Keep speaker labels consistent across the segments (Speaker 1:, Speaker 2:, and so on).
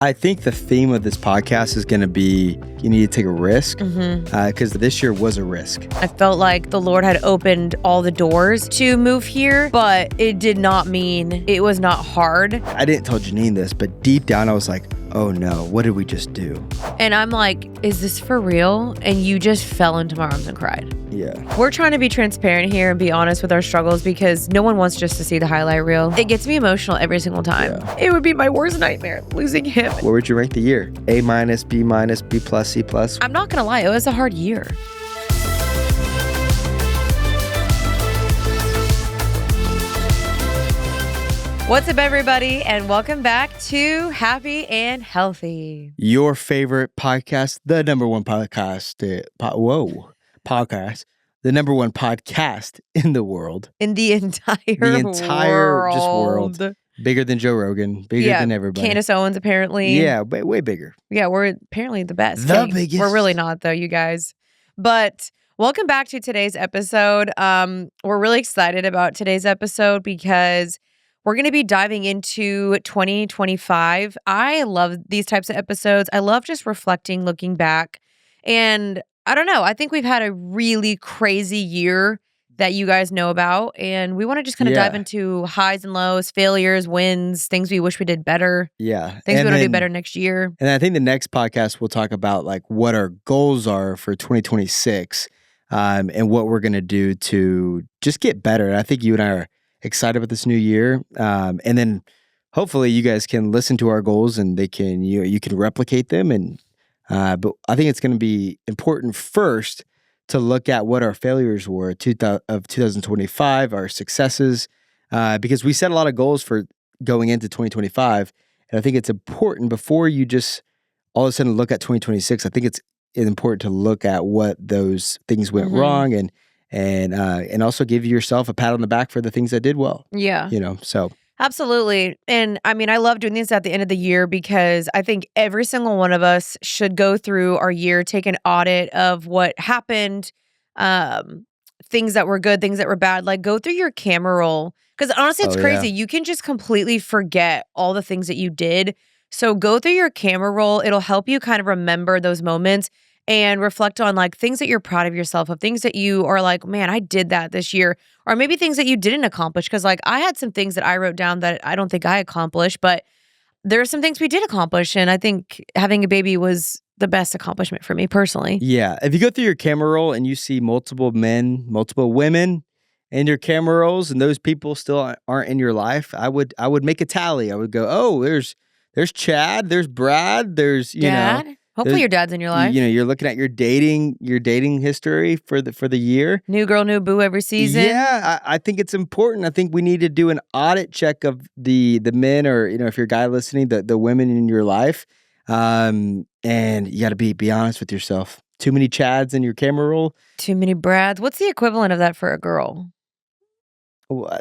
Speaker 1: I think the theme of this podcast is going to be you need to take a risk because this year was a risk.
Speaker 2: I felt like the Lord had opened all the doors to move here, but it did not mean it was not hard.
Speaker 1: I didn't tell Janine this, but deep down I was like, oh no, what did we just do?
Speaker 2: And I'm like, is this for real? And you just fell into my arms and cried.
Speaker 1: Yeah.
Speaker 2: We're trying to be transparent here and be honest with our struggles because no one wants just to see the highlight reel. It gets me emotional every single time.
Speaker 1: Yeah.
Speaker 2: It would be my worst nightmare, losing him.
Speaker 1: Where would you rank the year? A-, B-, B+, C+?
Speaker 2: I'm not gonna lie, it was a hard year. What's up, everybody, and welcome back to Happy and Healthy.
Speaker 1: Your favorite podcast, the number one podcast, podcast, the number one podcast in the world.
Speaker 2: In the entire world.
Speaker 1: Bigger than Joe Rogan, bigger than everybody.
Speaker 2: Candace Owens, apparently.
Speaker 1: Yeah, way bigger.
Speaker 2: Yeah, we're apparently the best.
Speaker 1: The biggest.
Speaker 2: We're really not, though, you guys. But welcome back to today's episode. We're really excited about today's episode because we're going to be diving into 2025. I love these types of episodes. I love just reflecting, looking back. And I don't know, I think we've had a really crazy year that you guys know about. And we want to just kind of dive into highs and lows, failures, wins, things we wish we did better.
Speaker 1: Yeah.
Speaker 2: Things we want to do better next year.
Speaker 1: And I think the next podcast we'll talk about like what our goals are for 2026 and what we're going to do to just get better. And I think you and I are excited about this new year. And then hopefully you guys can listen to our goals and they can you can replicate them. And but I think it's going to be important first to look at what our failures were of 2025, our successes, because we set a lot of goals for going into 2025. And I think it's important before you just all of a sudden look at 2026. I think it's important to look at what those things went wrong and also give yourself a pat on the back for the things that did well.
Speaker 2: Yeah.
Speaker 1: So.
Speaker 2: Absolutely. And I mean, I love doing these at the end of the year because I think every single one of us should go through our year, take an audit of what happened, things that were good, things that were bad, like go through your camera roll. Because honestly, it's crazy. You can just completely forget all the things that you did. So go through your camera roll. It'll help you kind of remember those moments and reflect on like things that you're proud of yourself, of things that you are like, man, I did that this year. Or maybe things that you didn't accomplish. Because like I had some things that I wrote down that I don't think I accomplished, but there are some things we did accomplish. And I think having a baby was the best accomplishment for me personally.
Speaker 1: Yeah. If you go through your camera roll and you see multiple men, multiple women in your camera rolls and those people still aren't in your life, I would make a tally. I would go, oh, there's Chad, there's Brad, there's,
Speaker 2: Dad? Hopefully your dad's in your life.
Speaker 1: You're looking at your dating history for the year.
Speaker 2: New girl, new boo every season.
Speaker 1: Yeah, I think it's important. I think we need to do an audit check of the men or, if you're a guy listening, the women in your life. And you got to be honest with yourself. Too many Chads in your camera roll.
Speaker 2: Too many Brads. What's the equivalent of that for a girl?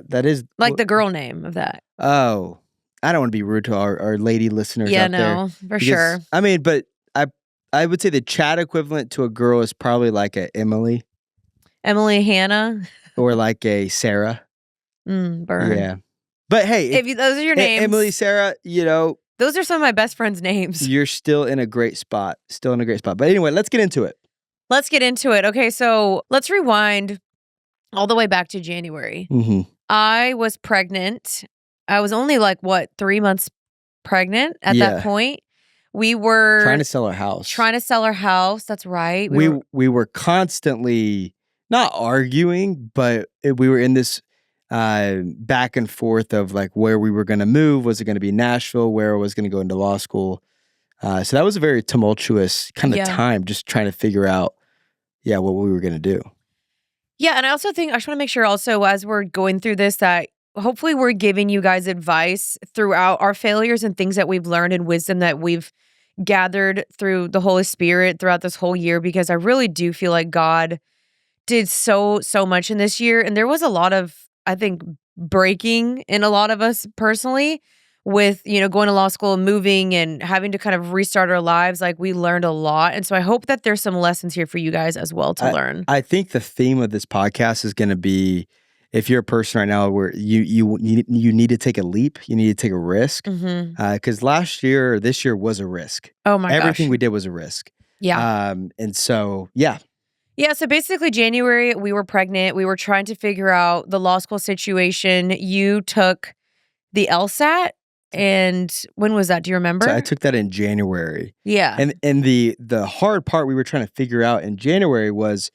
Speaker 1: That is...
Speaker 2: Like the girl name of that.
Speaker 1: Oh, I don't want to be rude to our lady listeners out there.
Speaker 2: Yeah, no, for sure.
Speaker 1: I mean, but... I would say the Chad equivalent to a girl is probably like a Emily.
Speaker 2: Emily Hannah.
Speaker 1: Or like a Sarah.
Speaker 2: Burn.
Speaker 1: Yeah. But hey.
Speaker 2: If those are your names.
Speaker 1: Emily, Sarah,
Speaker 2: those are some of my best friends' names.
Speaker 1: You're still in a great spot. But anyway, let's get into it.
Speaker 2: Okay, so let's rewind all the way back to January. I was pregnant. I was only 3 months pregnant at that point. We were
Speaker 1: trying to sell our house.
Speaker 2: That's right.
Speaker 1: We were constantly not arguing, but we were in this back and forth of like where we were going to move. Was it going to be Nashville? Where I was going to go into law school? So that was a very tumultuous kind of time, just trying to figure out, what we were going to do.
Speaker 2: Yeah, and I also think I just want to make sure also as we're going through this that hopefully we're giving you guys advice throughout our failures and things that we've learned and wisdom that we've gathered through the Holy Spirit throughout this whole year, because I really do feel like God did so much in this year. And there was a lot of, I think, breaking in a lot of us personally with, going to law school and moving and having to kind of restart our lives. Like we learned a lot. And so I hope that there's some lessons here for you guys as well to learn.
Speaker 1: I think the theme of this podcast is going to be if you're a person right now where you need to take a leap, you need to take a risk, because last year or this year was a risk.
Speaker 2: Oh my
Speaker 1: Everything
Speaker 2: gosh.
Speaker 1: we did was a risk.
Speaker 2: Yeah.
Speaker 1: And so yeah,
Speaker 2: Yeah, so basically January, we were pregnant. We were trying to figure out the law school situation. You took the LSAT, and when was that? Do you
Speaker 1: so I
Speaker 2: remember?
Speaker 1: took that in January,
Speaker 2: Yeah.
Speaker 1: and the hard part we were trying to figure out in January was,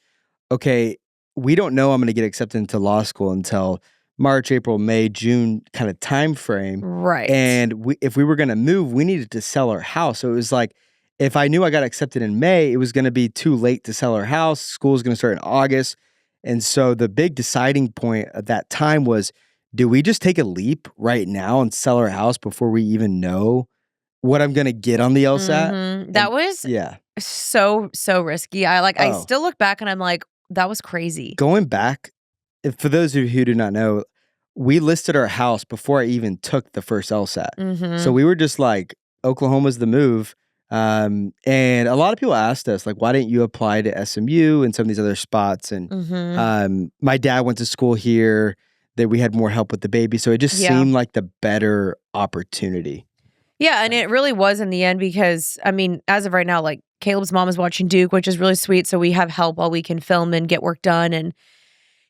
Speaker 1: okay, we don't know I'm going to get accepted into law school until March, April, May, June kind of time frame.
Speaker 2: Right.
Speaker 1: And if we were going to move, we needed to sell our house. So it was like, if I knew I got accepted in May, it was going to be too late to sell our house. School was going to start in August. And so the big deciding point at that time was, do we just take a leap right now and sell our house before we even know what I'm going to get on the LSAT?
Speaker 2: That was
Speaker 1: Yeah.
Speaker 2: so risky. I
Speaker 1: Oh.
Speaker 2: still look back and I'm like, that was crazy.
Speaker 1: Going back, for those of you who do not know, we listed our house before I even took the first LSAT. So we were just like, Oklahoma's the move. And a lot of people asked us, like, why didn't you apply to SMU and some of these other spots? And my dad went to school here, that we had more help with the baby. So it just seemed like the better opportunity.
Speaker 2: Yeah, and it really was in the end because, I mean, as of right now, like Kaleb's mom is watching Duke, which is really sweet. So we have help while we can film and get work done. And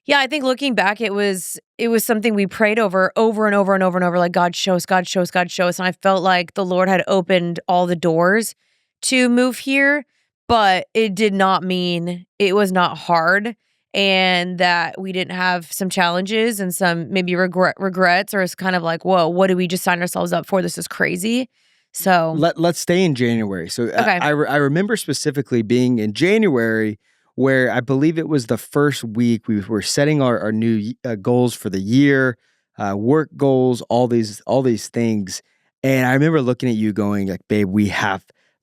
Speaker 2: yeah, I think looking back, it was something we prayed over and over and over and over, like, God show us, God show us, God show us. And I felt like the Lord had opened all the doors to move here, but it did not mean it was not hard and that we didn't have some challenges and some maybe regrets, or it's kind of like, whoa, what did we just sign ourselves up for? This is crazy. So
Speaker 1: let's stay in January. So
Speaker 2: okay.
Speaker 1: I remember specifically being in January, where I believe it was the first week we were setting our new goals for the year, work goals, all these things. And I remember looking at you going like, babe,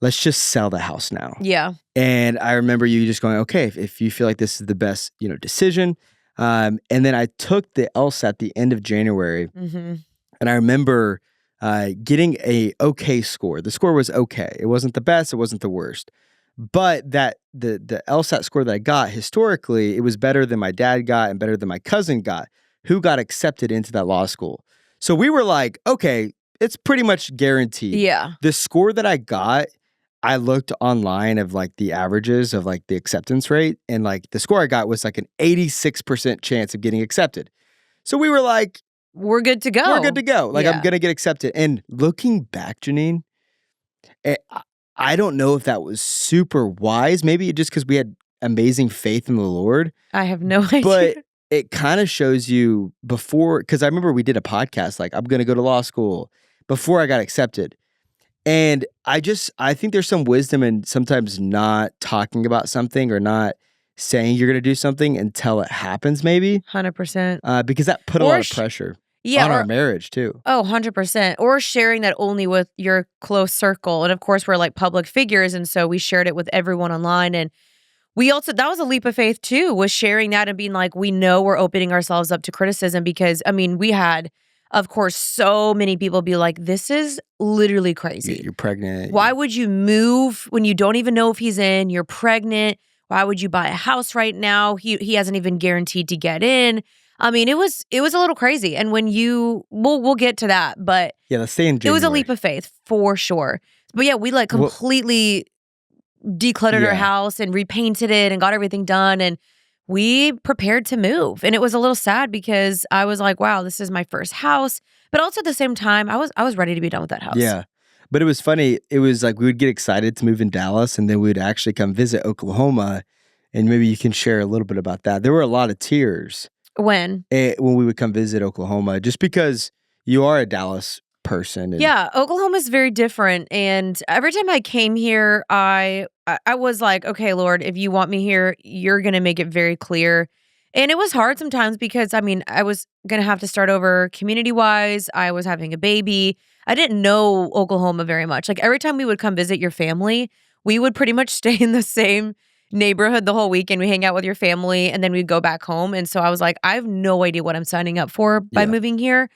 Speaker 1: let's just sell the house now.
Speaker 2: Yeah.
Speaker 1: And I remember you just going, okay, if you feel like this is the best, decision. And then I took the LSAT at the end of January, and I remember getting a okay score. The score was okay. It wasn't the best. It wasn't the worst. But that the LSAT score that I got, historically, it was better than my dad got and better than my cousin got, who got accepted into that law school. So we were like, okay, it's pretty much guaranteed.
Speaker 2: Yeah.
Speaker 1: The score that I got, I looked online of like the averages of like the acceptance rate, and like the score I got was like an 86% chance of getting accepted. So we were like,
Speaker 2: we're good to go.
Speaker 1: We're good to go. Like,
Speaker 2: Yeah.
Speaker 1: I'm going to get accepted. And looking back, Janine, I don't know if that was super wise. Maybe just because we had amazing faith in the Lord.
Speaker 2: I have no idea.
Speaker 1: But it kind of shows you before, because I remember we did a podcast, like, I'm going to go to law school, before I got accepted. And I think there's some wisdom in sometimes not talking about something or not saying you're going to do something until it happens, maybe.
Speaker 2: 100%.
Speaker 1: Because that put a lot of pressure on our marriage too.
Speaker 2: Oh, 100%. Or sharing that only with your close circle. And of course, we're like public figures. And so we shared it with everyone online. And we also, that was a leap of faith too, was sharing that and being like, we know we're opening ourselves up to criticism because, I mean, we had, of course, so many people be like, this is literally crazy.
Speaker 1: You're pregnant.
Speaker 2: Why would you move when you don't even know if he's in? You're pregnant. Why would you buy a house right now? He hasn't even guaranteed to get in. I mean, it was a little crazy. And when we'll get to that, but
Speaker 1: yeah, let's stay in January.
Speaker 2: It was a leap of faith for sure. But yeah, we like completely decluttered our house and repainted it and got everything done. And we prepared to move. And it was a little sad because I was like, wow, this is my first house. But also at the same time, I was ready to be done with that house.
Speaker 1: Yeah. But it was funny. It was like we would get excited to move in Dallas, and then we would actually come visit Oklahoma. And maybe you can share a little bit about that. There were a lot of tears.
Speaker 2: When
Speaker 1: we would come visit Oklahoma, just because you are a Dallas person.
Speaker 2: Yeah, Oklahoma is very different. And every time I came here, I was like, okay, Lord, if you want me here, you're going to make it very clear. And it was hard sometimes because, I mean, I was going to have to start over community-wise. I was having a baby. I didn't know Oklahoma very much. Like every time we would come visit your family, we would pretty much stay in the same neighborhood the whole weekend. We hang out with your family and then we'd go back home. And so I was like, I have no idea what I'm signing up for by moving here.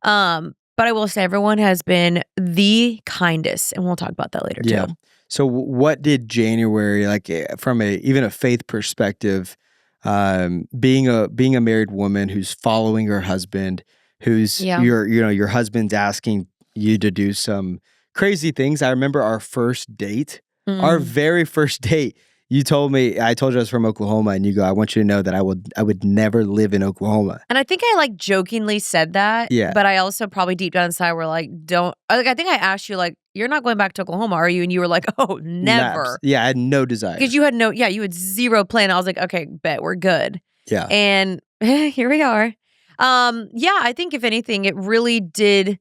Speaker 2: But I will say everyone has been the kindest, and we'll talk about that later too.
Speaker 1: So what did January, like from even a faith perspective, being a married woman who's following her husband, who's
Speaker 2: Yeah.
Speaker 1: your husband's asking you to do some crazy things. I remember our first date, our very first date. I told you I was from Oklahoma, and you go, I want you to know that I would never live in Oklahoma.
Speaker 2: And I think I like jokingly said that.
Speaker 1: Yeah.
Speaker 2: But I also probably deep down inside were like, don't, like, I think I asked you, like, you're not going back to Oklahoma, are you? And you were like, oh, never.
Speaker 1: Yeah, I had no desire.
Speaker 2: Because you had zero plan. I was like, okay, bet we're good.
Speaker 1: Yeah.
Speaker 2: And here we are. Yeah, I think if anything, it really did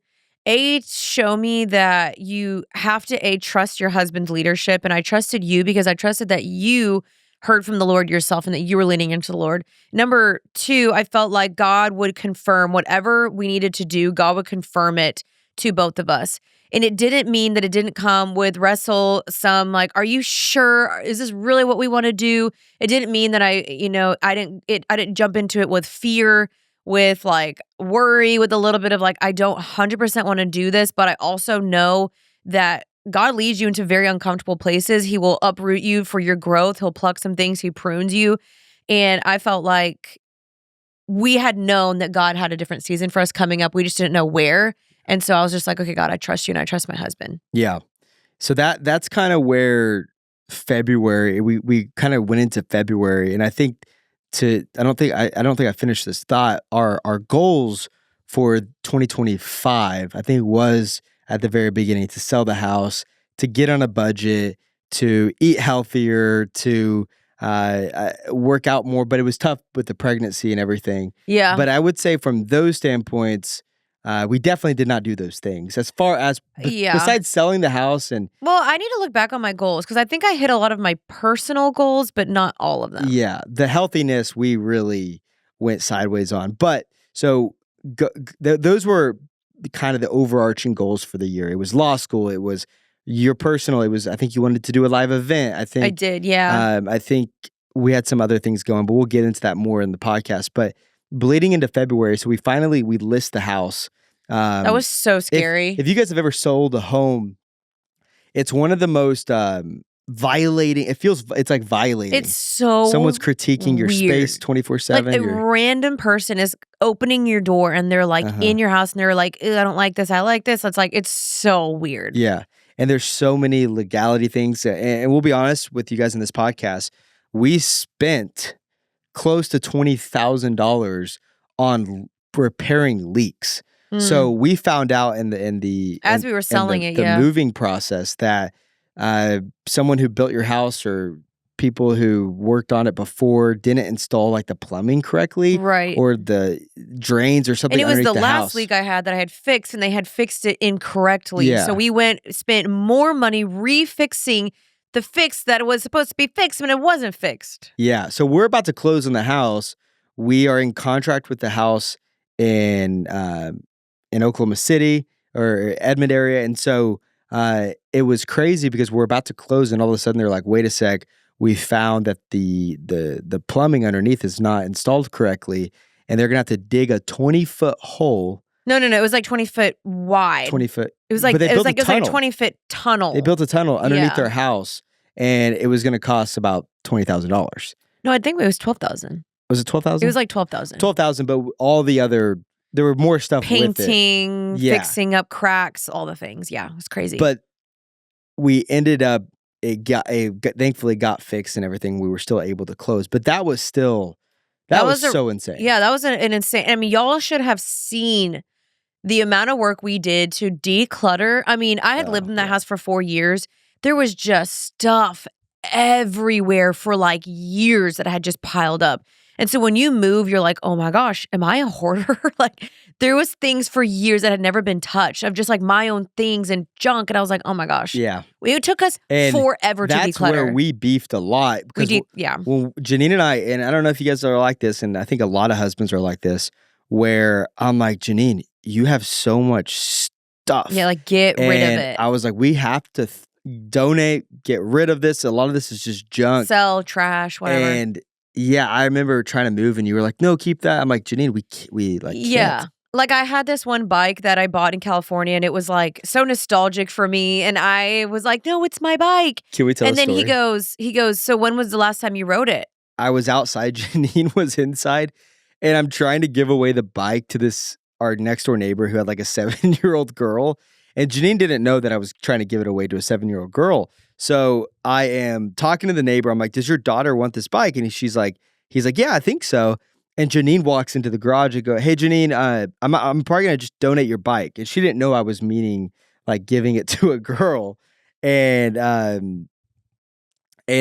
Speaker 2: show me that you have to trust your husband's leadership. And I trusted you because I trusted that you heard from the Lord yourself and that you were leaning into the Lord. Number two, I felt like God would confirm whatever we needed to do. God would confirm it to both of us. And it didn't mean that it didn't come with some like, are you sure? Is this really what we want to do? It didn't mean that I didn't jump into it with fear, with like worry, with a little bit of like, I don't 100% want to do this, but I also know that God leads you into very uncomfortable places. He will uproot you for your growth. He'll pluck some things. He prunes you. And I felt like we had known that God had a different season for us coming up. We just didn't know where. And so I was just like, okay, God, I trust you and I trust my husband.
Speaker 1: Yeah. So that's kind of where February, we kind of went into February. And I think I don't think I finished this thought. Our goals for 2025, I think, was at the very beginning to sell the house, to get on a budget, to eat healthier, to work out more. But it was tough with the pregnancy and everything.
Speaker 2: Yeah.
Speaker 1: But I would say from those standpoints, we definitely did not do those things. As far as besides selling the house and
Speaker 2: well, I need to look back on my goals because I think I hit a lot of my personal goals, but not all of them.
Speaker 1: Yeah, the healthiness we really went sideways on. But so those were kind of the overarching goals for the year. It was law school. It was your personal. It was, I think you wanted to do a live event. I think
Speaker 2: I did. Yeah.
Speaker 1: I think we had some other things going, but we'll get into that more in the podcast. But bleeding into February, so we list the house.
Speaker 2: That was so scary.
Speaker 1: If you guys have ever sold a home, it's one of the most violating. It's like violating.
Speaker 2: It's so
Speaker 1: someone's critiquing your
Speaker 2: weird.
Speaker 1: space 24/7.
Speaker 2: Like a random person is opening your door and they're like in your house and they're like, I don't like this. I like this. It's so weird.
Speaker 1: Yeah. And there's so many legality things. And we'll be honest with you guys in this podcast. We spent close to $20,000 on repairing leaks. So we found out
Speaker 2: as we were selling
Speaker 1: the moving process that someone who built your house or people who worked on it before didn't install like the plumbing correctly,
Speaker 2: right,
Speaker 1: or the drains or something.
Speaker 2: And it was the last
Speaker 1: house.
Speaker 2: leak I had that I had fixed, and they had fixed it incorrectly.
Speaker 1: Yeah.
Speaker 2: So we spent more money refixing the fix that was supposed to be fixed when it wasn't fixed.
Speaker 1: Yeah. So we're about to close on the house. We are in contract with the house in Oklahoma City or Edmond area. And so it was crazy because we're about to close and all of a sudden they're like, wait a sec, we found that the plumbing underneath is not installed correctly and they're going to have to dig a 20-foot hole.
Speaker 2: No. It was like 20 foot wide.
Speaker 1: 20 foot.
Speaker 2: It was like a 20-foot tunnel.
Speaker 1: They built a tunnel underneath their house and it was going to cost about $20,000.
Speaker 2: No, I think it was 12,000.
Speaker 1: Was it 12,000?
Speaker 2: It was like 12,000.
Speaker 1: 12,000, but all the other there were more stuff
Speaker 2: painting,
Speaker 1: with it.
Speaker 2: Fixing up cracks, all the things. Yeah, it was crazy.
Speaker 1: But we ended up thankfully got fixed and everything. We were still able to close, but that was still so insane.
Speaker 2: Yeah, that was an insane. I mean, y'all should have seen the amount of work we did to declutter. I mean, I had lived in that house for 4 years. There was just stuff everywhere for like years that had just piled up. And so when you move, you're like, oh my gosh, am I a hoarder? Like there was things for years that had never been touched of just like my own things and junk. And I was like, oh my gosh.
Speaker 1: Yeah.
Speaker 2: It took us forever to declutter.
Speaker 1: That's where we beefed a lot. Because Well, Janine and I don't know if you guys are like this, and I think a lot of husbands are like this, where I'm like, Janine, you have so much stuff.
Speaker 2: Yeah, like get rid of it.
Speaker 1: I was like, we have to donate, get rid of this. A lot of this is just junk.
Speaker 2: Sell, trash, whatever.
Speaker 1: And yeah, I remember trying to move and you were like, no, keep that. I'm like, Janine, we like can't.
Speaker 2: Like I had this one bike that I bought in California and it was like so nostalgic for me. And I was like, no, it's my bike.
Speaker 1: Can we tell
Speaker 2: And
Speaker 1: a
Speaker 2: then
Speaker 1: story?
Speaker 2: he goes, so when was the last time you rode it?
Speaker 1: I was outside, Janine was inside, and I'm trying to give away the bike to our next door neighbor who had like a 7-year-old girl. And Janine didn't know that I was trying to give it away to a 7-year-old girl. So I am talking to the neighbor. I'm like, does your daughter want this bike? And he's like, yeah, I think so. And Janine walks into the garage and go, hey, Janine, I'm probably going to just donate your bike. And she didn't know I was meaning like giving it to a girl. And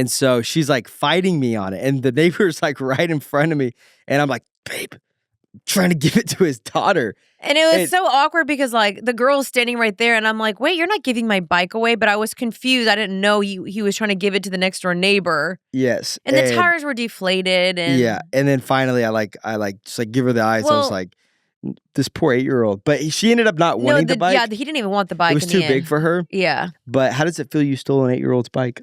Speaker 1: so she's like fighting me on it. And the neighbor's like right in front of me. And I'm like, babe, I'm trying to give it to his daughter.
Speaker 2: And it was so awkward because like the girl's standing right there and I'm like, wait, you're not giving my bike away. But I was confused. I didn't know he was trying to give it to the next door neighbor.
Speaker 1: Yes.
Speaker 2: And the tires were deflated. And
Speaker 1: yeah. And then finally I just like give her the eyes. I was like, this poor 8-year-old. But she ended up not wanting the bike.
Speaker 2: Yeah, he didn't even want the bike.
Speaker 1: It was too big for her.
Speaker 2: Yeah.
Speaker 1: But how does it feel you stole an 8-year-old's bike?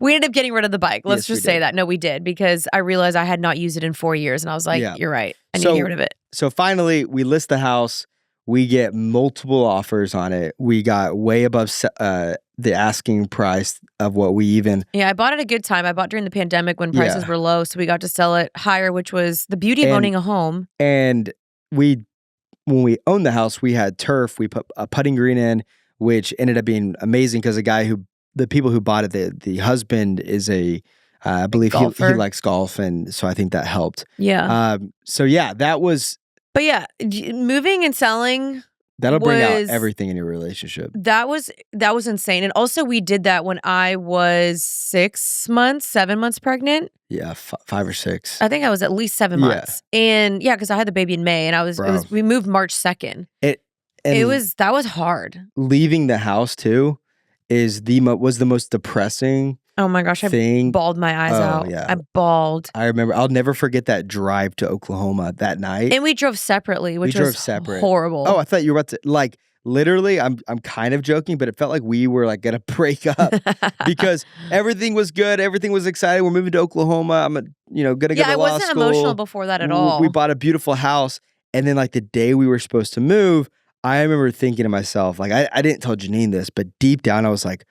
Speaker 2: We ended up getting rid of the bike. Let's just say that. No, we did, because I realized I had not used it in 4 years. And I was like, you're right. I need to get rid of it.
Speaker 1: So finally, we list the house. We get multiple offers on it. We got way above the asking price of what we even...
Speaker 2: Yeah, I bought it a good time. I bought during the pandemic when prices were low. So we got to sell it higher, which was the beauty of owning a home.
Speaker 1: And when we owned the house, we had turf. We put a putting green in, which ended up being amazing because the people who bought it, the husband is I believe he likes golf, and so I think that helped.
Speaker 2: Yeah.
Speaker 1: So yeah, that was.
Speaker 2: But yeah, moving and selling.
Speaker 1: That'll bring out everything in your relationship.
Speaker 2: That was insane, and also we did that when I was 7 months pregnant.
Speaker 1: Yeah, 5 or 6.
Speaker 2: I think I was at least 7 months, and yeah, because I had the baby in May, and we moved March 2nd. That was hard.
Speaker 1: Leaving the house too was the most depressing.
Speaker 2: Oh my gosh, I bawled my eyes out.
Speaker 1: Yeah.
Speaker 2: I bawled.
Speaker 1: I remember, I'll never forget that drive to Oklahoma that night.
Speaker 2: And we drove separately, which was horrible.
Speaker 1: Oh, I thought you were about to, like, literally, I'm kind of joking, but it felt like we were like gonna break up because everything was good, everything was exciting. We're moving to Oklahoma. I'm gonna go to law school.
Speaker 2: Yeah, I wasn't emotional before that at all.
Speaker 1: We bought a beautiful house, and then like the day we were supposed to move, I remember thinking to myself, like I didn't tell Janine this, but deep down I was like,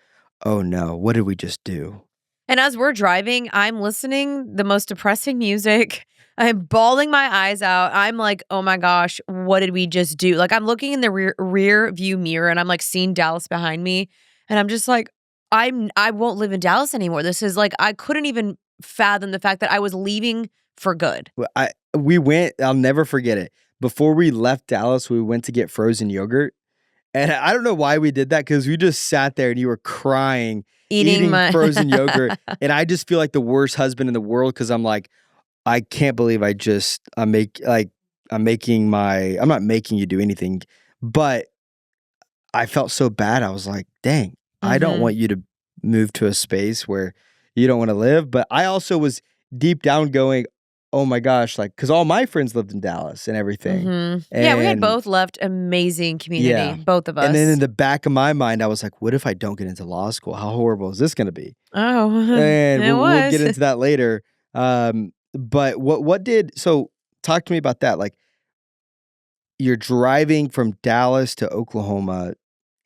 Speaker 1: oh no, what did we just do?
Speaker 2: And as we're driving, I'm listening the most depressing music. I'm bawling my eyes out. I'm like, oh my gosh, what did we just do? Like, I'm looking in the rear view mirror and I'm like seeing Dallas behind me. And I'm just like, I won't live in Dallas anymore. This is like, I couldn't even fathom the fact that I was leaving for good.
Speaker 1: I'll never forget it. Before we left Dallas, we went to get frozen yogurt. And I don't know why we did that, because we just sat there and you were crying, eating frozen yogurt. And I just feel like the worst husband in the world, because I'm like, I can't believe I'm not making you do anything. But I felt so bad. I was like, dang, I don't want you to move to a space where you don't want to live. But I also was deep down going, oh my gosh, like, because all my friends lived in Dallas and everything. And
Speaker 2: yeah, we had both left amazing community, both of us.
Speaker 1: And then in the back of my mind, I was like, what if I don't get into law school? How horrible is this going to be?
Speaker 2: Oh,
Speaker 1: and we'll get into that later. But so talk to me about that. Like, you're driving from Dallas to Oklahoma.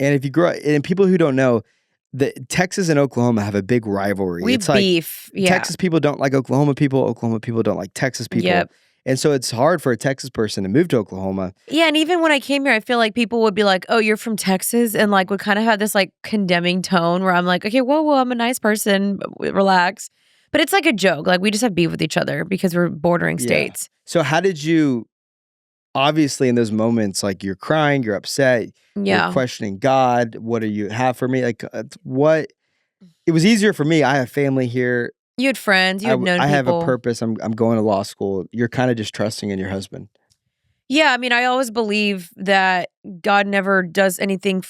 Speaker 1: And if you grow up, and people who don't know, Texas and Oklahoma have a big rivalry.
Speaker 2: It's beef.
Speaker 1: Like, Texas people don't like Oklahoma people. Oklahoma people don't like Texas people.
Speaker 2: Yep.
Speaker 1: And so it's hard for a Texas person to move to Oklahoma.
Speaker 2: Yeah, and even when I came here, I feel like people would be like, oh, you're from Texas? And like would kind of have this like condemning tone where I'm like, okay, whoa, I'm a nice person. Relax. But it's like a joke. Like, we just have beef with each other because we're bordering states.
Speaker 1: So how did you, obviously in those moments, like you're crying, you're upset, you're questioning God. What do you have for me? Like, it was easier for me. I have family here.
Speaker 2: You had friends. You had known people.
Speaker 1: I have a purpose. I'm going to law school. You're kind of just trusting in your husband.
Speaker 2: Yeah, I mean, I always believe that God never does anything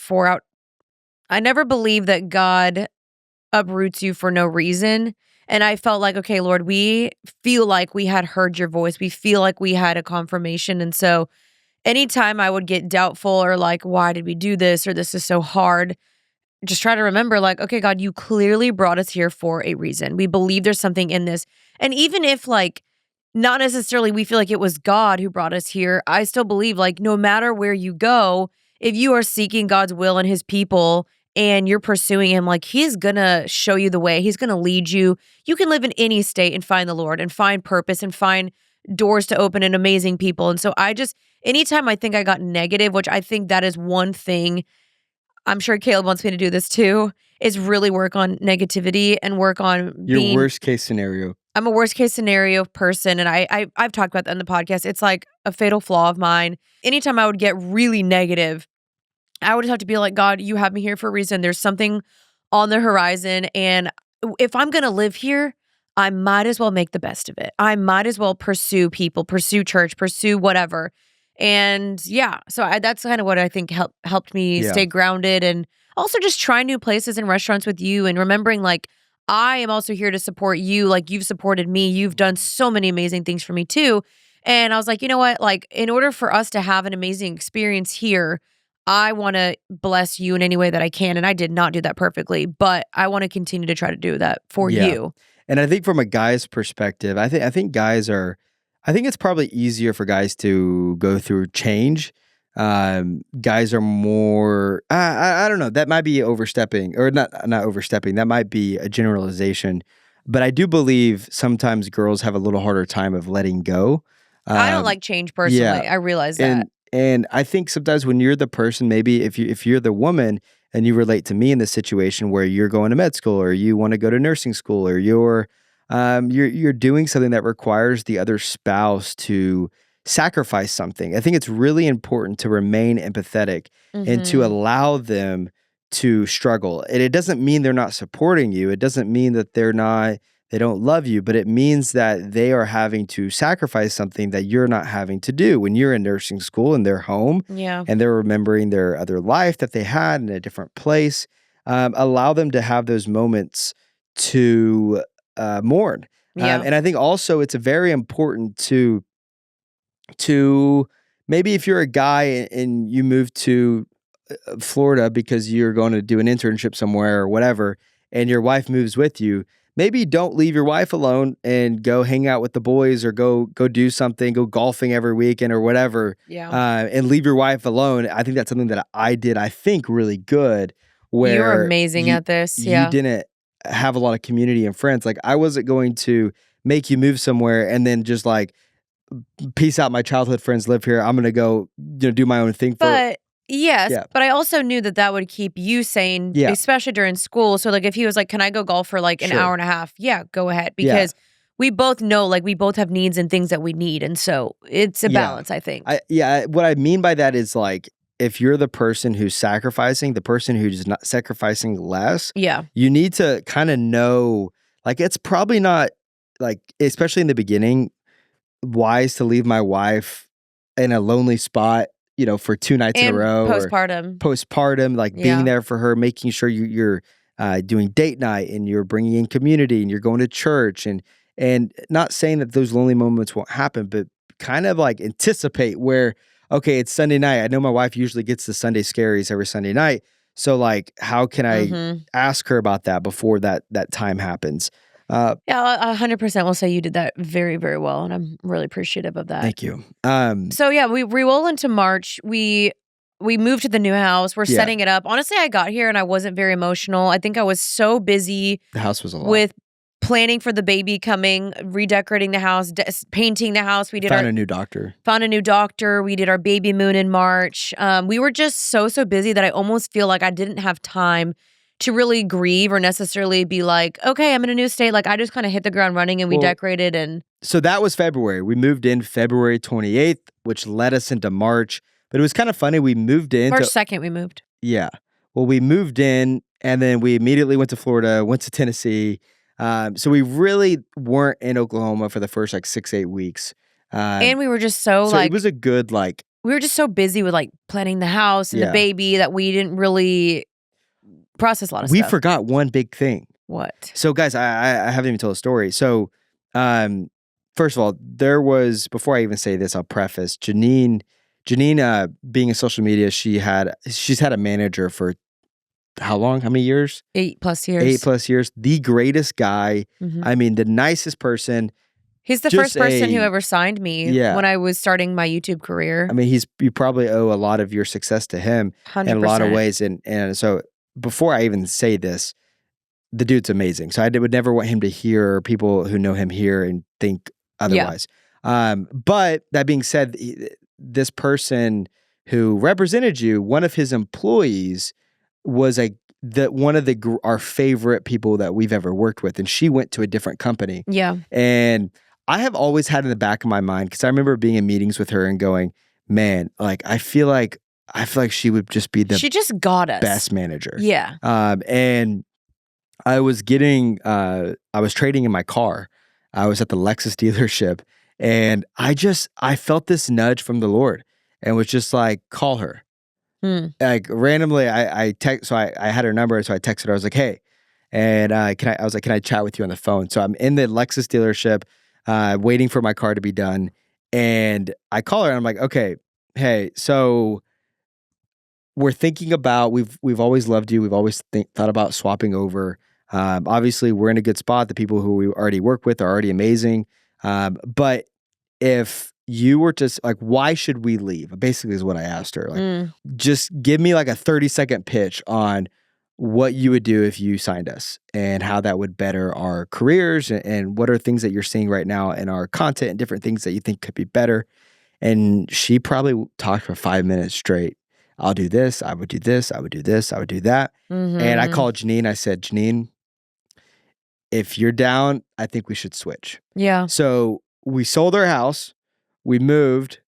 Speaker 2: I never believe that God uproots you for no reason. And I felt like, okay, Lord, we feel like we had heard your voice. We feel like we had a confirmation. And so anytime I would get doubtful or like, why did we do this? Or this is so hard. Just try to remember, like, okay, God, you clearly brought us here for a reason. We believe there's something in this. And even if like, not necessarily we feel like it was God who brought us here, I still believe like no matter where you go, if you are seeking God's will and his people and you're pursuing him, like he's gonna show you the way. He's gonna lead you. You can live in any state and find the Lord and find purpose and find doors to open and amazing people. And so anytime I think I got negative, which I think that is one thing, I'm sure Caleb wants me to do this too, is really work on negativity and work on
Speaker 1: Your worst case scenario.
Speaker 2: I'm a worst case scenario person, and I've talked about that in the podcast. It's like a fatal flaw of mine. Anytime I would get really negative, I would just have to be like, God, you have me here for a reason. There's something on the horizon, and if I'm gonna live here, I might as well make the best of it. I might as well pursue people, pursue church, pursue whatever. And yeah, so that's kind of what I think helped me
Speaker 1: Yeah.
Speaker 2: stay grounded, and also just try new places and restaurants with you, and remembering like I am also here to support you. Like you've supported me. You've done so many amazing things for me too. And I was like, you know what? Like in order for us to have an amazing experience here, I want to bless you in any way that I can. And I did not do that perfectly, but I want to continue to try to do that for
Speaker 1: Yeah.
Speaker 2: you.
Speaker 1: And I think from a guy's perspective, I think I think it's probably easier for guys to go through change. Guys are more, I don't know, that might be overstepping, or not overstepping. That might be a generalization, but I do believe sometimes girls have a little harder time of letting go.
Speaker 2: I don't like change personally.
Speaker 1: yeah.
Speaker 2: I realize that.
Speaker 1: And I think sometimes when you're the person, maybe if you're the woman and you relate to me in this situation where you're going to med school or you want to go to nursing school or you're doing something that requires the other spouse to sacrifice something. I think it's really important to remain empathetic and to allow them to struggle. And it doesn't mean they're not supporting you. It doesn't mean that they don't love you, but it means that they are having to sacrifice something that you're not having to do. When you're in nursing school and they're home
Speaker 2: Yeah.
Speaker 1: and they're remembering their other life that they had in a different place, allow them to have those moments to mourn.
Speaker 2: Yeah.
Speaker 1: And I think also it's very important to maybe if you're a guy and you move to Florida because you're going to do an internship somewhere or whatever, and your wife moves with you, maybe don't leave your wife alone and go hang out with the boys or go do something, go golfing every weekend or whatever,
Speaker 2: Yeah.
Speaker 1: and leave your wife alone. I think that's something that I did, I think, really good. Where
Speaker 2: You're amazing at this. Yeah.
Speaker 1: You didn't have a lot of community and friends. Like I wasn't going to make you move somewhere and then just like, peace out, my childhood friends live here. I'm going to go do my own thing.
Speaker 2: But yes,
Speaker 1: Yeah.
Speaker 2: but I also knew that would keep you sane,
Speaker 1: Yeah.
Speaker 2: especially during school. So like if he was like, can I go golf for like an
Speaker 1: Sure.
Speaker 2: hour and a half? Yeah, go ahead. Because we both know like we both have needs and things that we need. And so it's a balance, I think.
Speaker 1: What I mean by that is like, if you're the person who's sacrificing, the person who's not sacrificing less, you need to kind of know, like, it's probably not, like, especially in the beginning, wise to leave my wife in a lonely spot, for 2 nights in a row. Postpartum, like being there for her, making sure you're doing date night and you're bringing in community and you're going to church and not saying that those lonely moments won't happen, but kind of like anticipate where, okay, it's Sunday night. I know my wife usually gets the Sunday scaries every Sunday night. So like, how can I ask her about that before that time happens?
Speaker 2: Yeah, 100% will say you did that very, very well, and I'm really appreciative of that.
Speaker 1: Thank you.
Speaker 2: So yeah, we roll into March. We moved to the new house. We're setting it up. Honestly, I got here and I wasn't very emotional. I think I was so busy.
Speaker 1: The house was a lot.
Speaker 2: With planning for the baby coming, redecorating the house, painting the house. We
Speaker 1: found a new doctor.
Speaker 2: We did our baby moon in March. We were just so busy that I almost feel like I didn't have time to really grieve or necessarily be like, okay, I'm in a new state. Like I just kind of hit the ground running and we decorated. And
Speaker 1: so that was February. We moved in February 28th, which led us into March. But it was kind of funny. We moved in
Speaker 2: March 2nd. We moved.
Speaker 1: Yeah. Well, we moved in and then we immediately went to Florida, went to Tennessee. So we really weren't in Oklahoma for the first like 6-8 weeks.
Speaker 2: And we were just
Speaker 1: so it was a good like.
Speaker 2: We were just so busy with like planning the house and the baby that we didn't really process a lot of stuff.
Speaker 1: We forgot one big thing.
Speaker 2: What?
Speaker 1: So guys, I haven't even told a story. So first of all, there was, before I even say this, I'll preface, Janine being in social media, she's had a manager for how long? How many years?
Speaker 2: 8+ years.
Speaker 1: 8+ years. The greatest guy. I mean, the nicest person.
Speaker 2: He's the first person who ever signed me when I was starting my YouTube career.
Speaker 1: I mean, you probably owe a lot of your success to him
Speaker 2: 100%.
Speaker 1: in a lot of ways. And so before I even say this, the dude's amazing. So I would never want him to hear, or people who know him hear and think otherwise. But that being said, this person who represented you, one of his employees was one of our favorite people that we've ever worked with, and she went to a different company.
Speaker 2: Yeah.
Speaker 1: And I have always had in the back of my mind, because I remember being in meetings with her and going, man, like I feel like she would just be
Speaker 2: She just got us.
Speaker 1: best manager.
Speaker 2: Yeah.
Speaker 1: And I was trading in my car. I was at the Lexus dealership, and I felt this nudge from the Lord, and was just like, call her. Like randomly, I had her number, so I texted her. I was like, hey, and can I chat with you on the phone? So I'm in the Lexus dealership, waiting for my car to be done, and I call her, and I'm like, okay, hey, so we're thinking about, we've always loved you. We've always thought about swapping over. Obviously, we're in a good spot. The people who we already work with are already amazing. But if you were to, like, why should we leave? Basically is what I asked her. Like, just give me like a 30-second pitch on what you would do if you signed us, and how that would better our careers, and what are things that you're seeing right now in our content and different things that you think could be better. And she probably talked for 5 minutes straight. I'll do this, I would do this, I would do this, I would do that. And I called Janine. I said, Janine, if you're down, I think we should switch.
Speaker 2: Yeah.
Speaker 1: So we sold our house, we moved,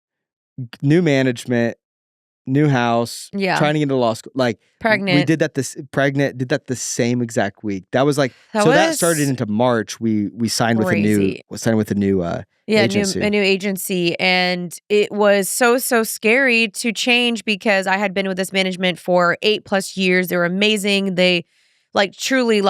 Speaker 1: new management, new house, trying to get into law school. Like,
Speaker 2: pregnant.
Speaker 1: We did that the same exact week. That was like, that started into March. We signed with a new agency.
Speaker 2: A new agency. And it was so scary to change, because I had been with this management for 8+ years. They were amazing. They truly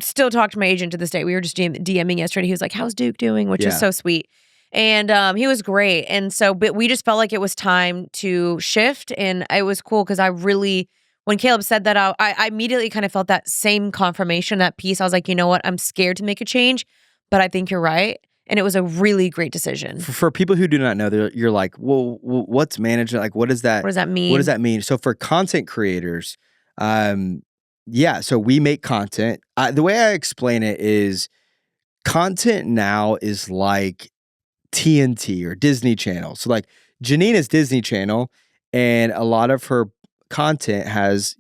Speaker 2: still talk to my agent to this day. We were just DMing yesterday. He was like, how's Duke doing? Which is so sweet. And he was great. And so, but we just felt like it was time to shift. And it was cool, because when Kaleb said that, I immediately kind of felt that same confirmation, that peace. I was like, you know what? I'm scared to make a change, but I think you're right. And it was a really great decision.
Speaker 1: For people who do not know, you're like, well, what's management? Like, what does that
Speaker 2: mean?
Speaker 1: What does that mean? So for content creators, so we make content. The way I explain it is, content now is like TNT or Disney Channel. So like, Janine is Disney Channel, and a lot of her content has,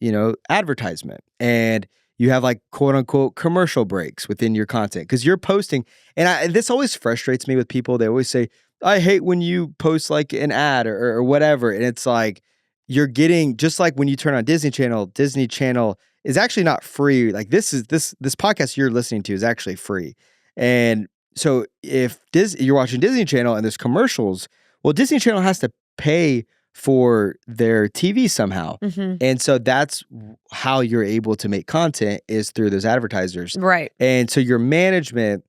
Speaker 1: advertisement, and you have like quote unquote commercial breaks within your content, because you're posting. And this always frustrates me with people. They always say, I hate when you post like an ad or whatever. And it's like, you're getting, just like when you turn on Disney Channel is actually not free. Like, this podcast you're listening to is actually free. And so if you're watching Disney Channel and there's commercials, well, Disney Channel has to pay for their TV somehow. And so that's how you're able to make content, is through those advertisers.
Speaker 2: Right.
Speaker 1: And so your management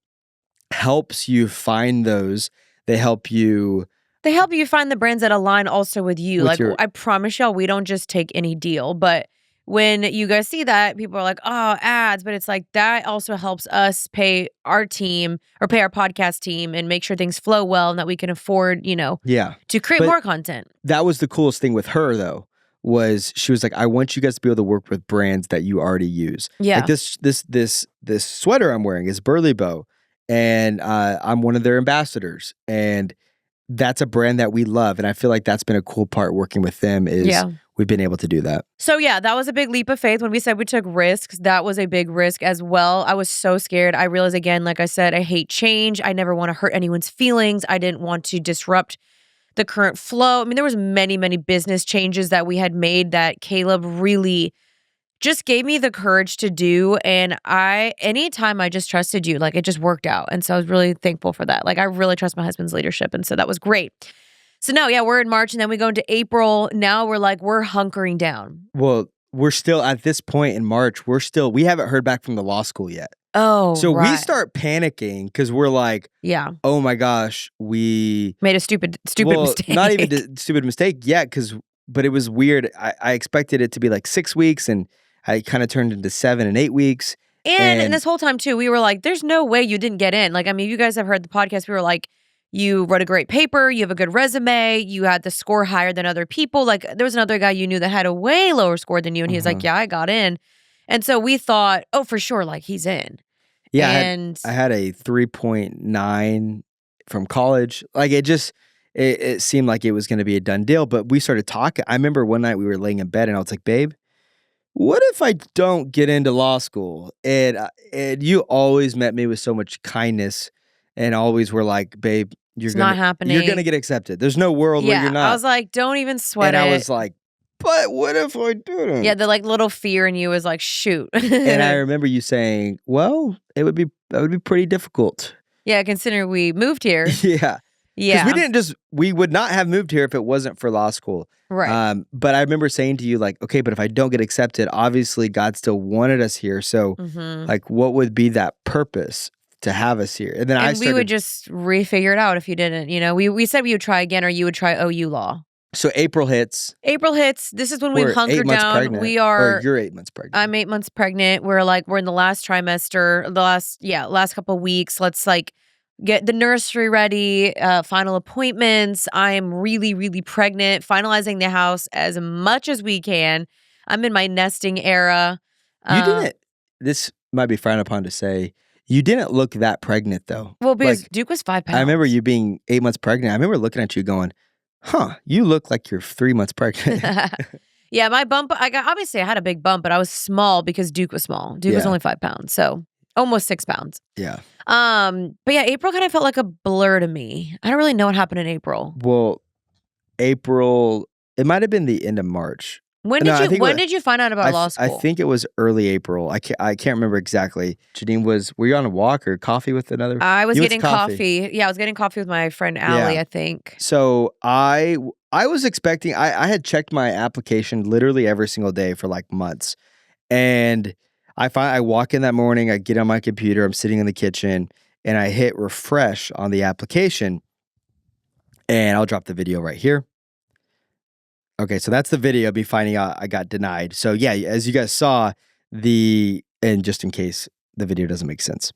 Speaker 1: helps you find those. They help you
Speaker 2: find the brands that align also with you. I promise y'all, we don't just take any deal, but when you guys see that, people are like, oh, ads. But it's like, that also helps us pay our team, or pay our podcast team, and make sure things flow well, and that we can afford, to create more content.
Speaker 1: That was the coolest thing with her, though, was she was like, I want you guys to be able to work with brands that you already use.
Speaker 2: Yeah.
Speaker 1: Like this sweater I'm wearing is Burley Bow, and I'm one of their ambassadors. And that's a brand that we love. And I feel like that's been a cool part working with them, is we've been able to do that.
Speaker 2: So that was a big leap of faith. When we said we took risks, that was a big risk as well. I was so scared. I realized, again, like I said, I hate change. I never want to hurt anyone's feelings. I didn't want to disrupt the current flow. I mean, there was many business changes that we had made that Kaleb really just gave me the courage to do. And anytime I just trusted you, like, it just worked out. And so I was really thankful for that. Like, I really trust my husband's leadership. And so that was great. So now, we're in March, and then we go into April. Now we're hunkering down.
Speaker 1: Well, we're still at this point in March. We haven't heard back from the law school yet.
Speaker 2: Oh,
Speaker 1: so
Speaker 2: right.
Speaker 1: We start panicking, because we're like, oh my gosh, we
Speaker 2: made a stupid mistake.
Speaker 1: Not even a stupid mistake yet, but it was weird. I expected it to be like 6 weeks, and I kind of turned into 7 and 8 weeks.
Speaker 2: And this whole time too, we were like, there's no way you didn't get in. Like, I mean, you guys have heard the podcast. We were like, You wrote a great paper. You have a good resume. You had the score higher than other people. Like there was another guy you knew that had a way lower score than you. And he was like, yeah, I got in. And so we thought, oh, for sure, like he's in.
Speaker 1: Yeah,
Speaker 2: And
Speaker 1: I had a 3.9 from college. Like it seemed like it was going to be a done deal. But we started talking. I remember one night we were laying in bed and I was like, babe, what if I don't get into law school? And you always met me with so much kindness and always were like, babe,
Speaker 2: it's not happening.
Speaker 1: You're going to get accepted. There's no world where you're not.
Speaker 2: I was like, don't even sweat
Speaker 1: it.
Speaker 2: And
Speaker 1: I was like, but what if I didn't?
Speaker 2: Yeah, the like little fear in you was like, shoot.
Speaker 1: And I remember you saying, well, that would be pretty difficult.
Speaker 2: Yeah, considering we moved here.
Speaker 1: Yeah.
Speaker 2: Yeah.
Speaker 1: Because we would not have moved here if it wasn't for law school.
Speaker 2: Right.
Speaker 1: But I remember saying to you, like, okay, but if I don't get accepted, obviously God still wanted us here. So, like, what would be that purpose to have us here? And then
Speaker 2: we would just refigure it out if you didn't. You know, we said we would try again or you would try OU law.
Speaker 1: So April hits.
Speaker 2: This is when we hunkered down.
Speaker 1: Pregnant.
Speaker 2: We are.
Speaker 1: Or you're 8 months pregnant.
Speaker 2: I'm 8 months pregnant. We're in the last trimester, last couple of weeks. Let's like get the nursery ready, final appointments. I am really, really pregnant, finalizing the house as much as we can. I'm in my nesting era.
Speaker 1: You didn't, this might be frowned upon to say, you didn't look that pregnant though.
Speaker 2: Well, because like, Duke was 5 pounds.
Speaker 1: I remember you being 8 months pregnant. I remember looking at you going, huh, you look like you're 3 months pregnant.
Speaker 2: Yeah, my bump, obviously I had a big bump, but I was small because Duke was small. Duke was only 5 pounds, so almost 6 pounds.
Speaker 1: Yeah.
Speaker 2: But yeah, April kind of felt like a blur to me. I don't really know what happened in April.
Speaker 1: Well, April, it might have been the end of March.
Speaker 2: When did you find out about law school?
Speaker 1: I think it was early April. I can't remember exactly. Janine, were you on a walk or coffee with another?
Speaker 2: I was getting coffee. Yeah, I was getting coffee with my friend Allie, I think.
Speaker 1: So I was expecting, I had checked my application literally every single day for like months. And I walk in that morning, I get on my computer, I'm sitting in the kitchen, and I hit refresh on the application. And I'll drop the video right here. Okay, so that's the video of me finding out I got denied. So yeah, as you guys saw, and just in case the video doesn't make sense.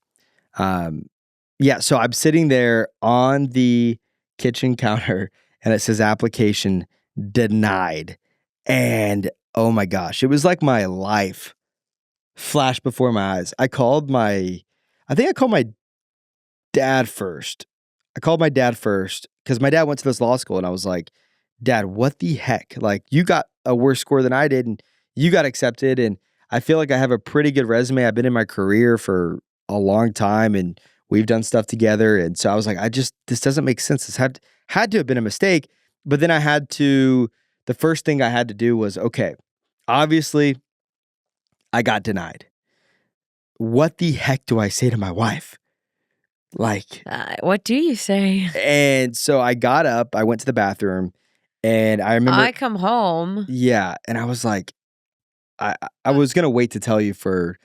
Speaker 1: Yeah, so I'm sitting there on the kitchen counter and it says application denied. And oh my gosh, it was like my life flashed before my eyes. I think I called my dad first. I called my dad first because my dad went to this law school and I was like, Dad, what the heck? Like, you got a worse score than I did and you got accepted. And I feel like I have a pretty good resume. I've been in my career for a long time and we've done stuff together. And so I was like, this doesn't make sense. This had to have been a mistake. But then the first thing I had to do was, okay, obviously I got denied. What the heck do I say to my wife? Like,
Speaker 2: what do you say?
Speaker 1: And so I got up, I went to the bathroom. And I remember
Speaker 2: I come home.
Speaker 1: Yeah. And I was like, I was going to wait to tell you for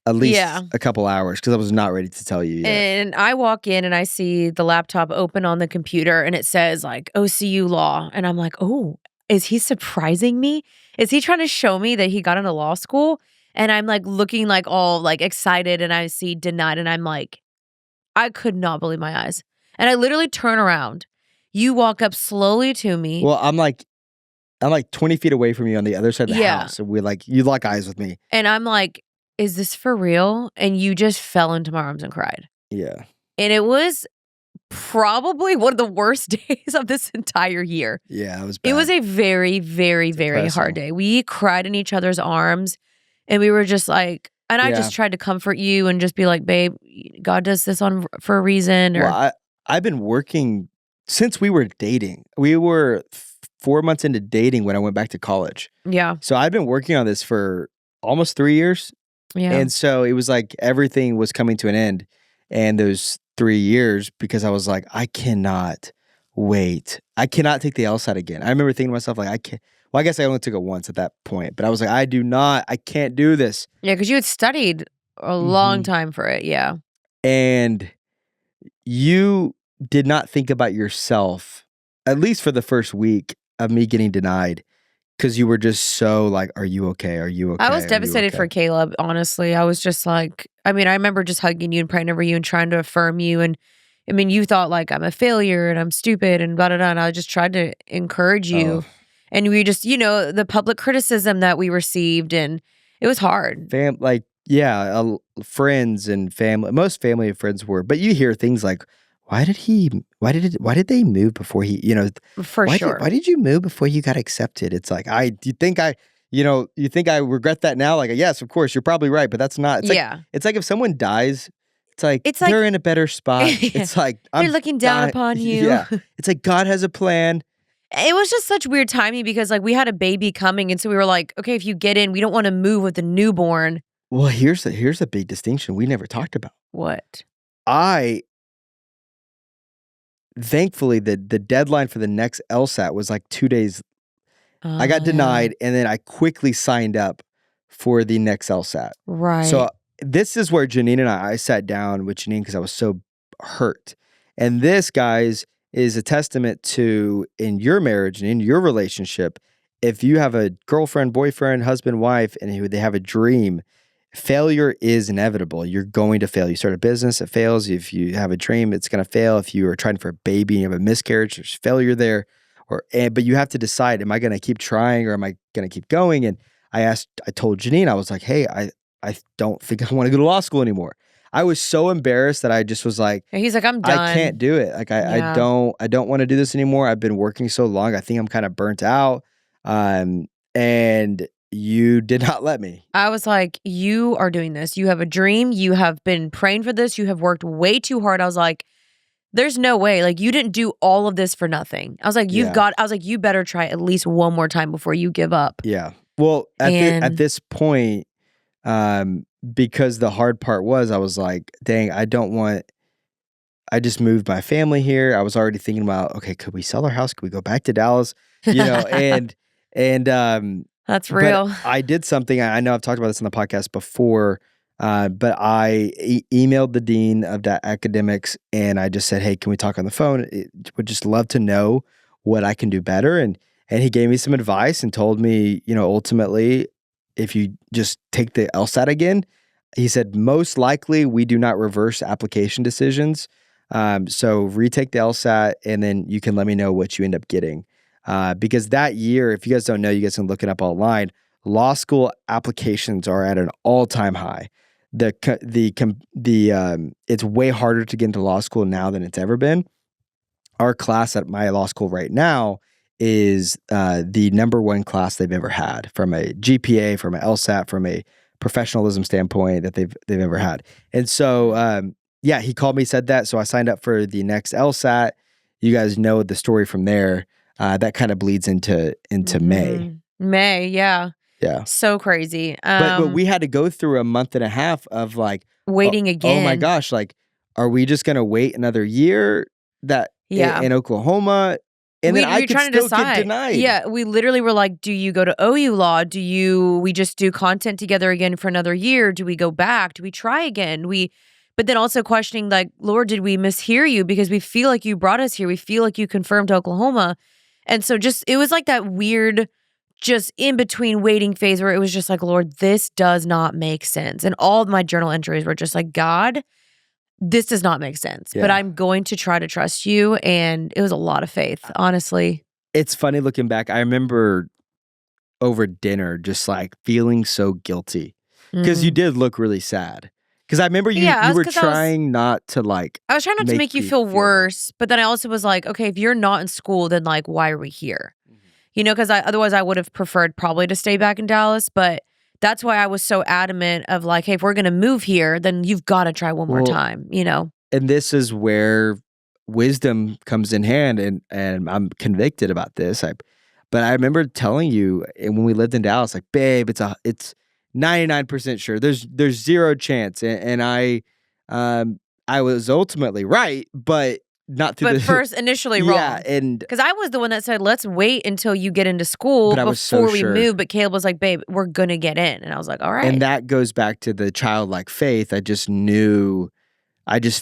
Speaker 1: at least a couple hours because I was not ready to tell you yet.
Speaker 2: And I walk in and I see the laptop open on the computer and it says like OCU law. And I'm like, oh, is he surprising me? Is he trying to show me that he got into law school? And I'm like looking like all like excited and I see denied and I'm like, I could not believe my eyes. And I literally turn around. You walk up slowly to me.
Speaker 1: Well, I'm like 20 feet away from you on the other side of the house. And you lock eyes with me.
Speaker 2: And I'm like, is this for real? And you just fell into my arms and cried.
Speaker 1: Yeah.
Speaker 2: And it was probably one of the worst days of this entire year.
Speaker 1: Yeah, it was bad.
Speaker 2: It was a very, very, very hard day. We cried in each other's arms and we were just like, and I just tried to comfort you and just be like, babe, God does this for a reason. Or
Speaker 1: well, I've been working since we were dating. We were 4 months into dating when I went back to college.
Speaker 2: Yeah.
Speaker 1: So I've been working on this for almost 3 years.
Speaker 2: Yeah.
Speaker 1: And so it was like everything was coming to an end. And those 3 years, because I was like, I cannot wait. I cannot take the LSAT again. I remember thinking to myself, like, I can't. Well, I guess I only took it once at that point. But I was like, I can't do this.
Speaker 2: Yeah, because you had studied a long time for it. Yeah.
Speaker 1: And you did not think about yourself, at least for the first week of me getting denied, because you were just so like, are you okay? Are you okay?
Speaker 2: I was devastated for Kaleb, honestly. I was just like, I mean, I remember just hugging you and praying over you and trying to affirm you. And I mean, you thought like I'm a failure and I'm stupid and blah, blah, blah. And I just tried to encourage
Speaker 1: Oh,
Speaker 2: you. And we just, the public criticism that we received, and it was hard.
Speaker 1: friends and family, most family and friends were, but you hear things like, why did they move before
Speaker 2: For sure.
Speaker 1: why did you move before you got accepted? It's like, you think I regret that now? Like, yes, of course, you're probably right, but that's not, it's like if someone dies,
Speaker 2: It's like
Speaker 1: they're in a better spot.
Speaker 2: Yeah.
Speaker 1: It's like,
Speaker 2: They're looking down upon you.
Speaker 1: Yeah. It's like God has a plan.
Speaker 2: It was just such weird timing because like we had a baby coming, and so we were like, okay, if you get in, we don't want to move with a newborn.
Speaker 1: Well, here's a big distinction we never talked about.
Speaker 2: What?
Speaker 1: Thankfully, the deadline for the next LSAT was like 2 days. I got denied, and then I quickly signed up for the next LSAT.
Speaker 2: Right.
Speaker 1: So this is where Janine and I sat down with Janine because I was so hurt. And this, guys, is a testament to, in your marriage and in your relationship, if you have a girlfriend, boyfriend, husband, wife, and they have a dream, failure is inevitable. You're going to fail. You start a business, it fails. If you have a dream, it's going to fail. If you are trying for a baby and you have a miscarriage, there's failure there. But you have to decide, am I going to keep trying or am I going to keep going? And I told Janine, I was like, hey, I don't think I want to go to law school anymore. I was so embarrassed that I just was like,
Speaker 2: he's like, I'm done.
Speaker 1: I can't do it. Like I don't want to do this anymore. I've been working so long. I think I'm kind of burnt out. And you did not let me.
Speaker 2: I was like, you are doing this. You have a dream. You have been praying for this. You have worked way too hard. I was like, there's no way. Like, you didn't do all of this for nothing. I was like, you better try at least one more time before you give up.
Speaker 1: Yeah. Well, at this point, because the hard part was, I was like, dang, I just moved my family here. I was already thinking about, okay, could we sell our house? Could we go back to Dallas? And
Speaker 2: that's real.
Speaker 1: But I did something. I know I've talked about this on the podcast before, but I emailed the dean of academics and I just said, hey, can we talk on the phone? Would just love to know what I can do better. And he gave me some advice and told me, ultimately, if you just take the LSAT again, he said, most likely we do not reverse application decisions. So retake the LSAT and then you can let me know what you end up getting. Because that year, if you guys don't know, you guys can look it up online. Law school applications are at an all-time high. It's way harder to get into law school now than it's ever been. Our class at my law school right now is the number one class they've ever had, from a GPA, from an LSAT, from a professionalism standpoint that they've ever had. And so, he called me, said that. So I signed up for the next LSAT. You guys know the story from there. That kind of bleeds into May.
Speaker 2: May, yeah.
Speaker 1: Yeah.
Speaker 2: So crazy.
Speaker 1: But we had to go through a month and a half of like
Speaker 2: waiting again.
Speaker 1: Oh my gosh, like, are we just gonna wait another year in Oklahoma? And then I could still get denied.
Speaker 2: Yeah, we literally were like, do you go to OU law? We just do content together again for another year? Do we go back? Do we try again? But then also questioning, like, Lord, did we mishear you? Because we feel like you brought us here. We feel like you confirmed Oklahoma. And so it was like that weird, just in between waiting phase where it was just like, Lord, this does not make sense. And all of my journal entries were just like, God, this does not make sense, but I'm going to try to trust you. And it was a lot of faith, honestly.
Speaker 1: It's funny looking back. I remember over dinner just like feeling so guilty because you did look really sad. Because I remember you were trying not to like.
Speaker 2: I was trying not to make you feel worse, but then I also was like, okay, if you're not in school, then like, why are we here? Because otherwise I would have preferred probably to stay back in Dallas, but that's why I was so adamant of like, hey, if we're going to move here, then you've got to try one more time, And
Speaker 1: this is where wisdom comes in hand, and I'm convicted about this. But I remember telling you, and when we lived in Dallas, like, babe, it's 99% sure. There's zero chance, and I was ultimately right, but not through
Speaker 2: initially wrong.
Speaker 1: Yeah, and
Speaker 2: because I was the one that said, let's wait until you get into school before we move. But Caleb was like, babe, we're gonna get in, and I was like, all right.
Speaker 1: And that goes back to the childlike faith. I just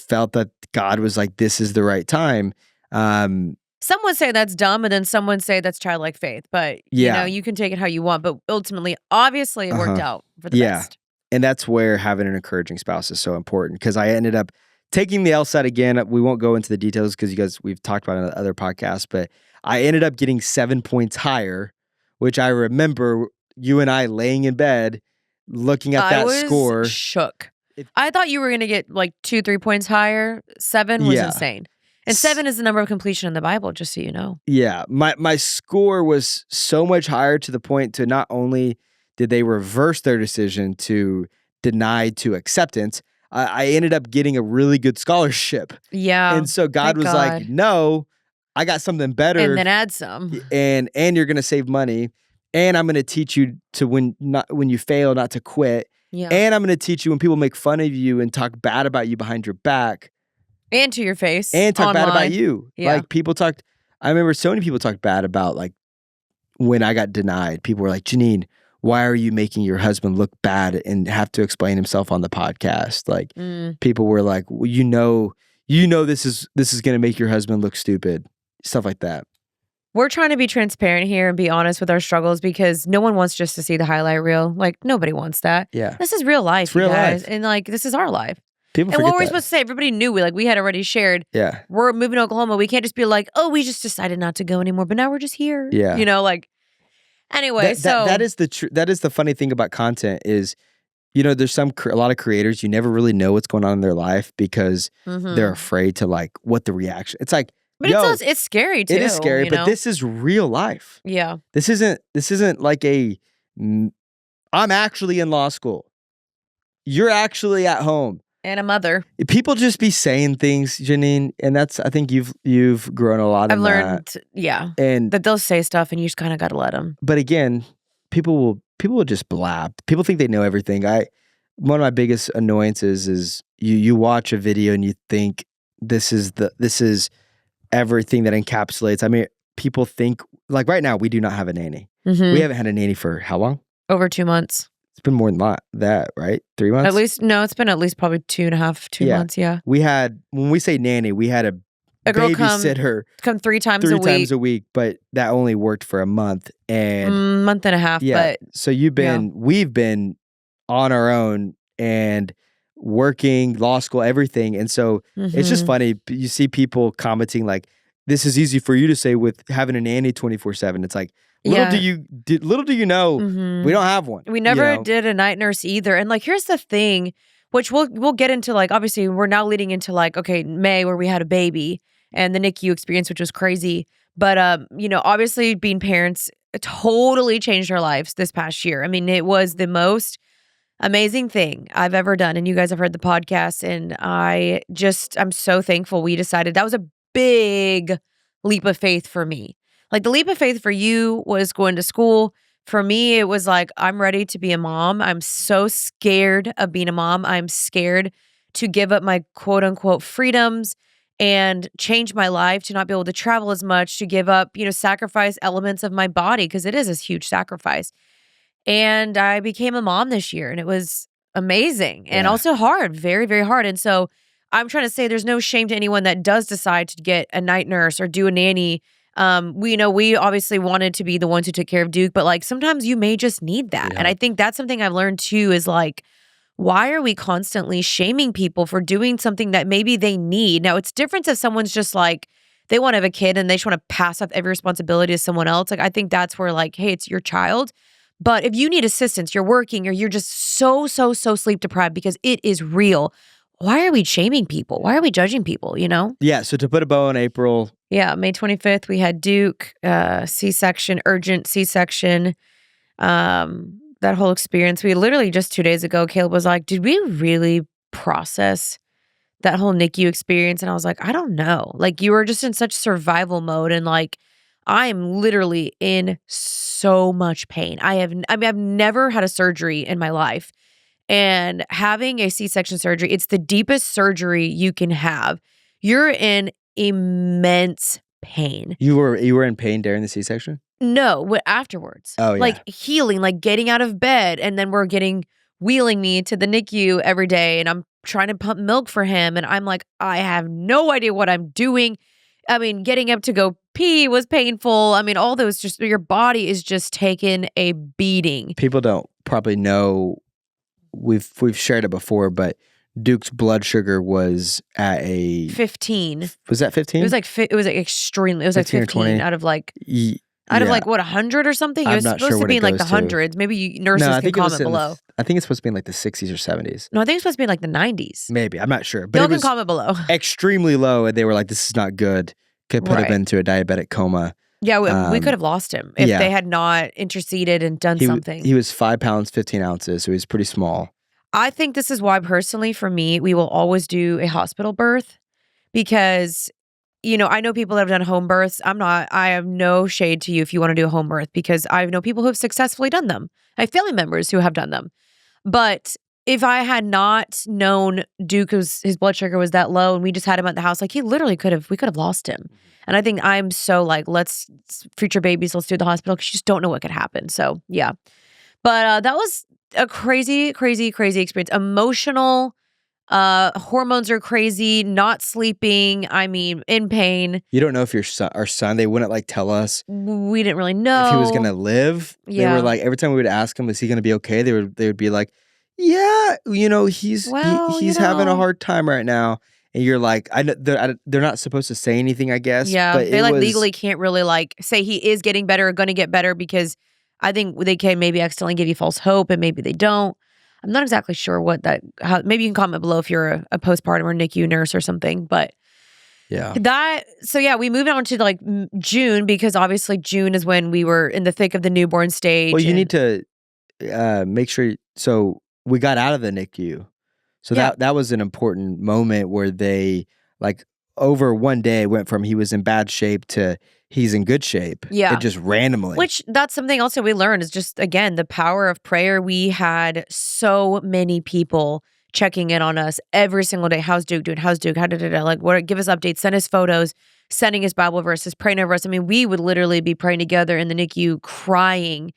Speaker 1: felt that God was like, this is the right time.
Speaker 2: Some would say that's dumb, and then some would say that's childlike faith. But you can take it how you want. But ultimately, obviously, it worked out for the best.
Speaker 1: And that's where having an encouraging spouse is so important, because I ended up taking the LSAT again, we won't go into the details because we've talked about it on other podcasts, but I ended up getting 7 points higher, which I remember you and I laying in bed looking at that score.
Speaker 2: I was shook. I thought you were going to get like 2-3 points higher. 7 was insane. And 7 is the number of completion in the Bible, just so you know.
Speaker 1: Yeah. My score was so much higher to the point to not only did they reverse their decision to deny to acceptance, I ended up getting a really good scholarship.
Speaker 2: Yeah.
Speaker 1: And so God was like, no, I got something better.
Speaker 2: And then add some.
Speaker 1: And you're going to save money. And I'm going to teach you to when you fail, not to quit.
Speaker 2: Yeah.
Speaker 1: And I'm going to teach you when people make fun of you and talk bad about you behind your back.
Speaker 2: And to your face.
Speaker 1: And talk
Speaker 2: online.
Speaker 1: bad about you.
Speaker 2: Yeah.
Speaker 1: Like I remember so many people talked bad about like when I got denied. People were like, Janine, why are you making your husband look bad and have to explain himself on the podcast? Like people were like, well, you know this is going to make your husband look stupid. Stuff like that.
Speaker 2: We're trying to be transparent here and be honest with our struggles because no one wants just to see the highlight reel. Like nobody wants that.
Speaker 1: Yeah.
Speaker 2: This is real life,
Speaker 1: it's real
Speaker 2: guys.
Speaker 1: life.
Speaker 2: And like this is our life.
Speaker 1: People
Speaker 2: and what were we
Speaker 1: that.
Speaker 2: supposed to say? Everybody knew we had already shared.
Speaker 1: Yeah.
Speaker 2: We're moving to Oklahoma. We can't just be like, oh, we just decided not to go anymore, but now we're just here.
Speaker 1: Yeah.
Speaker 2: You know, like anyway,
Speaker 1: that is the funny thing about content is, you know, there's a lot of creators, you never really know what's going on in their life because they're afraid to like what the reaction. It's like,
Speaker 2: but it's scary too.
Speaker 1: It is scary,
Speaker 2: you
Speaker 1: but
Speaker 2: know?
Speaker 1: this is real life.
Speaker 2: Yeah.
Speaker 1: This isn't like I'm actually in law school. You're actually at home.
Speaker 2: And a mother.
Speaker 1: People just be saying things, Janine, and I think you've grown a lot.
Speaker 2: I've learned, and that they'll say stuff, and you just kind of got to let them.
Speaker 1: But again, people will just blab. People think they know everything. One of my biggest annoyances is you watch a video and you think this is everything that encapsulates. I mean, people think like right now we do not have a nanny. We haven't had a nanny for how long?
Speaker 2: Over 2 months.
Speaker 1: It's been more than that, right? 3 months?
Speaker 2: At least, no, it's been at least probably 2.5 months, yeah.
Speaker 1: We had, when we say nanny, we had a
Speaker 2: girl
Speaker 1: babysitter
Speaker 2: come 3 times a week,
Speaker 1: but that only worked for a month and
Speaker 2: month and a half.
Speaker 1: Yeah,
Speaker 2: but
Speaker 1: so we've been on our own and working, law school, everything, and so it's just funny. You see people commenting like, "This is easy for you to say with having a nanny 24/7." It's like. Little do you know, we don't have one.
Speaker 2: We never did a night nurse either. And like, here's the thing, which we'll get into. Like, obviously, we're now leading into like, okay, May where we had a baby and the NICU experience, which was crazy. But you know, obviously, being parents totally changed our lives this past year. I mean, it was the most amazing thing I've ever done. And you guys have heard the podcast, and I'm so thankful we decided. That was a big leap of faith for me. Like the leap of faith for you was going to school. For me, it was like, I'm ready to be a mom. I'm so scared of being a mom. I'm scared to give up my quote unquote freedoms and change my life, to not be able to travel as much, to give up, sacrifice elements of my body because it is a huge sacrifice. And I became a mom this year and it was amazing and also hard, very, very hard. And so I'm trying to say there's no shame to anyone that does decide to get a night nurse or do a nanny. We obviously wanted to be the ones who took care of Duke, but like sometimes you may just need that.
Speaker 1: Yeah.
Speaker 2: And I think that's something I've learned too is like, why are we constantly shaming people for doing something that maybe they need? Now it's different if someone's just like, they want to have a kid and they just want to pass off every responsibility to someone else. Like I think that's where like, hey, it's your child. But if you need assistance, you're working or you're just so sleep deprived because it is real. Why are we shaming people? Why are we judging people,
Speaker 1: Yeah, so to put a bow on April.
Speaker 2: Yeah, May 25th, we had Duke, C-section, urgent C-section. That whole experience. We literally just 2 days ago, Kaleb was like, did we really process that whole NICU experience? And I was like, I don't know. Like you were just in such survival mode and like, I am literally in so much pain. I've never had a surgery in my life. And having a C-section surgery, it's the deepest surgery you can have. You're in immense pain.
Speaker 1: You were in pain during the C-section?
Speaker 2: No, afterwards.
Speaker 1: Oh, yeah.
Speaker 2: Like healing, like getting out of bed. And then we're wheeling me to the NICU every day. And I'm trying to pump milk for him. And I'm like, I have no idea what I'm doing. I mean, getting up to go pee was painful. I mean, all those your body is just taking a beating.
Speaker 1: People don't probably know. We've shared it before, but Duke's blood sugar was at a
Speaker 2: 15.
Speaker 1: Was that 15?
Speaker 2: It was like extremely. It was like
Speaker 1: 15 or
Speaker 2: 15
Speaker 1: 20.
Speaker 2: out of like
Speaker 1: Yeah.
Speaker 2: what 100 or something. It
Speaker 1: I'm
Speaker 2: was
Speaker 1: not
Speaker 2: supposed
Speaker 1: sure
Speaker 2: to
Speaker 1: what
Speaker 2: be
Speaker 1: it
Speaker 2: in like the
Speaker 1: goes to.
Speaker 2: hundreds. Maybe nurses
Speaker 1: No, I
Speaker 2: can
Speaker 1: think it was
Speaker 2: comment below.
Speaker 1: I think it's supposed to be in like the 60s or 70s.
Speaker 2: No, I think it's supposed to be in like the 90s.
Speaker 1: Maybe. I'm not sure. But
Speaker 2: Y'all
Speaker 1: it
Speaker 2: can
Speaker 1: was
Speaker 2: comment below.
Speaker 1: extremely low, and they were like, this is not good. Could put him
Speaker 2: Right.
Speaker 1: into a diabetic coma.
Speaker 2: Yeah, we could have lost him if
Speaker 1: yeah.
Speaker 2: they had not interceded and done something.
Speaker 1: He was 5 pounds, 15 ounces, so he was pretty small.
Speaker 2: I think this is why personally for me, we will always do a hospital birth because, I know people that have done home births. I have no shade to you if you want to do a home birth because I know people who have successfully done them. I have family members who have done them. But if I had not known Duke, his blood sugar was that low and we just had him at the house, like we could have lost him. And I think I'm so like, let's future babies, let's do the hospital because you just don't know what could happen. So yeah. But that was a crazy, crazy, crazy experience. Emotional, hormones are crazy, not sleeping, in pain.
Speaker 1: You don't know if our son, they wouldn't like tell us.
Speaker 2: We didn't really know.
Speaker 1: If he was going to live.
Speaker 2: Yeah.
Speaker 1: They were like, every time we would ask him, is he going to be okay? They would be like, yeah, he's having a hard time right now. And you're like, they're not supposed to say anything, I guess.
Speaker 2: Yeah,
Speaker 1: but
Speaker 2: they legally can't really say he is getting better or going to get better because I think they can maybe accidentally give you false hope and maybe they don't. I'm not exactly sure maybe you can comment below if you're a postpartum or NICU nurse or something, but
Speaker 1: yeah.
Speaker 2: We moved on to like June because obviously June is when we were in the thick of the newborn stage.
Speaker 1: Well, you need to make sure. So we got out of the NICU. So that was an important moment where they like over one day went from he was in bad shape to he's in good shape.
Speaker 2: Yeah.
Speaker 1: It just randomly.
Speaker 2: Which that's something else that we learned is just, again, the power of prayer. We had so many people checking in on us every single day. How's Duke doing? How's Duke? Like, give us updates, send us photos, sending us Bible verses, praying over us. We would literally be praying together in the NICU, crying,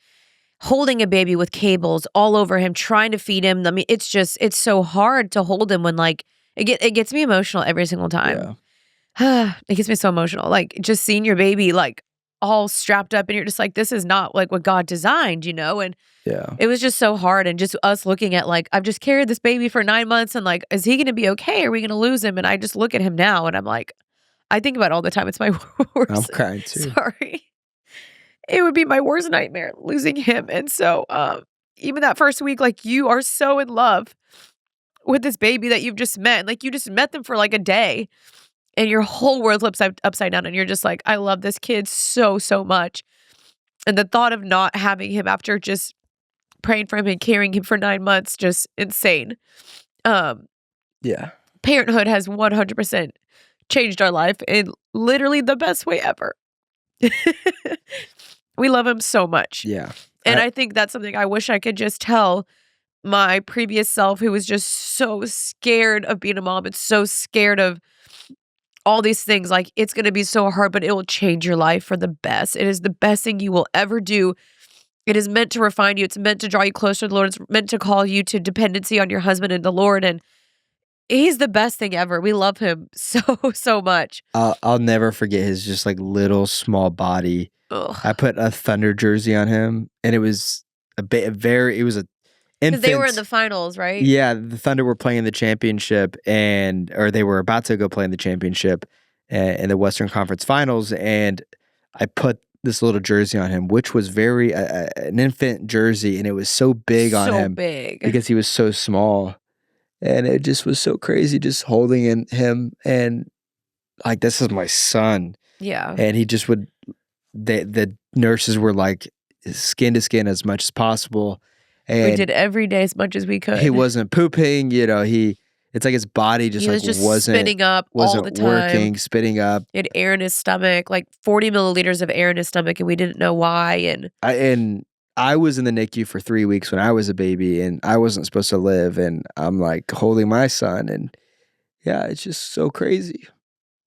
Speaker 2: holding a baby with cables all over him, trying to feed him. It's so hard to hold him when like, it gets me emotional every single time.
Speaker 1: Yeah.
Speaker 2: It gets me so emotional. Like just seeing your baby like all strapped up and you're just like, this is not like what God designed, And
Speaker 1: yeah,
Speaker 2: it was just so hard. And just us looking at like, I've just carried this baby for 9 months and like, is he going to be okay? Are we going to lose him? And I just look at him now and I'm like, I think about it all the time. It's my worst.
Speaker 1: I'm crying too.
Speaker 2: Sorry. It would be my worst nightmare losing him. And so even that first week, like you are so in love with this baby that you've just met. Like you just met them for like a day. And your whole world flips upside down and you're just like, I love this kid so, so much. And the thought of not having him after just praying for him and carrying him for 9 months, just insane.
Speaker 1: Yeah.
Speaker 2: Parenthood has 100% changed our life in literally the best way ever. We love him so much.
Speaker 1: Yeah.
Speaker 2: And I think that's something I wish I could just tell my previous self who was just so scared of being a mom and so scared of all these things. Like, it's going to be so hard, but it will change your life for the best. It is the best thing you will ever do. It is meant to refine you. It's meant to draw you closer to the Lord. It's meant to call you to dependency on your husband and the Lord. And he's the best thing ever. We love him so, so much.
Speaker 1: I'll never forget his just like little small body.
Speaker 2: Ugh.
Speaker 1: I put a Thunder jersey on him and it was it was a
Speaker 2: Because they were in the finals, right?
Speaker 1: Yeah, the Thunder were playing the championship, or they were about to go play in the championship in the Western Conference Finals, and I put this little jersey on him, which was very an infant jersey, and it was so big on him,
Speaker 2: big
Speaker 1: because he was so small, and it just was so crazy, just holding him, and like, this is my son,
Speaker 2: yeah,
Speaker 1: and he just would. The nurses were like skin to skin as much as possible. And
Speaker 2: we did every day as much as we could.
Speaker 1: He wasn't pooping, it's like his body just wasn't
Speaker 2: spitting up all the time.
Speaker 1: Working, spitting up.
Speaker 2: He had air in his stomach, like 40 milliliters of air in his stomach, and we didn't know why.
Speaker 1: And I was in the NICU for 3 weeks when I was a baby, and I wasn't supposed to live, and I'm like holding my son, and yeah, it's just so crazy.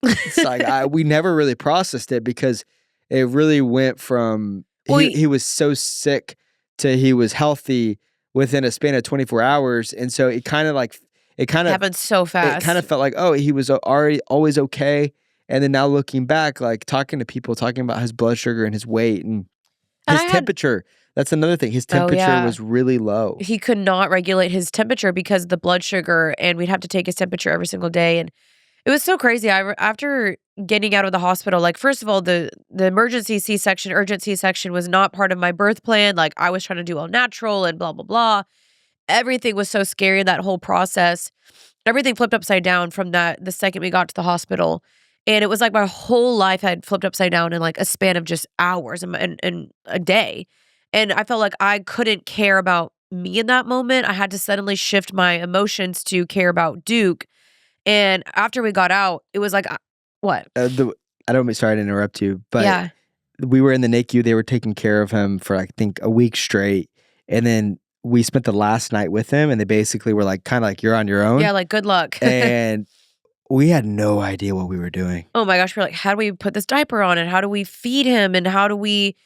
Speaker 1: It's like we never really processed it because it really went from he was so sick to he was healthy within a span of 24 hours. And so it kind of
Speaker 2: happened so fast.
Speaker 1: It kind of felt like, oh, he was always okay. And then now looking back, like talking to people, talking about his blood sugar and his weight. And
Speaker 2: And
Speaker 1: His
Speaker 2: I had
Speaker 1: temperature, that's another thing. His
Speaker 2: Oh,
Speaker 1: temperature
Speaker 2: yeah.
Speaker 1: was really low.
Speaker 2: He could not regulate his temperature because of the blood sugar, and we'd have to take his temperature every single day, and it was so crazy. After getting out of the hospital, like, first of all, the emergency C-section, urgent C-section was not part of my birth plan. Like, I was trying to do all natural and blah, blah, blah. Everything was so scary, that whole process. Everything flipped upside down from the second we got to the hospital. And it was like my whole life had flipped upside down in like a span of just hours and a day. And I felt like I couldn't care about me in that moment. I had to suddenly shift my emotions to care about Duke. And after we got out, it was like, what?
Speaker 1: I don't mean, sorry to interrupt you, but
Speaker 2: Yeah.
Speaker 1: we were in the NICU. They were taking care of him for, I think, a week straight. And then we spent the last night with him, and they basically were like, kind of like, you're on your own.
Speaker 2: Yeah, like, good luck.
Speaker 1: And we had no idea what we were doing.
Speaker 2: Oh my gosh, we're like, how do we put this diaper on, and how do we feed him, and how do we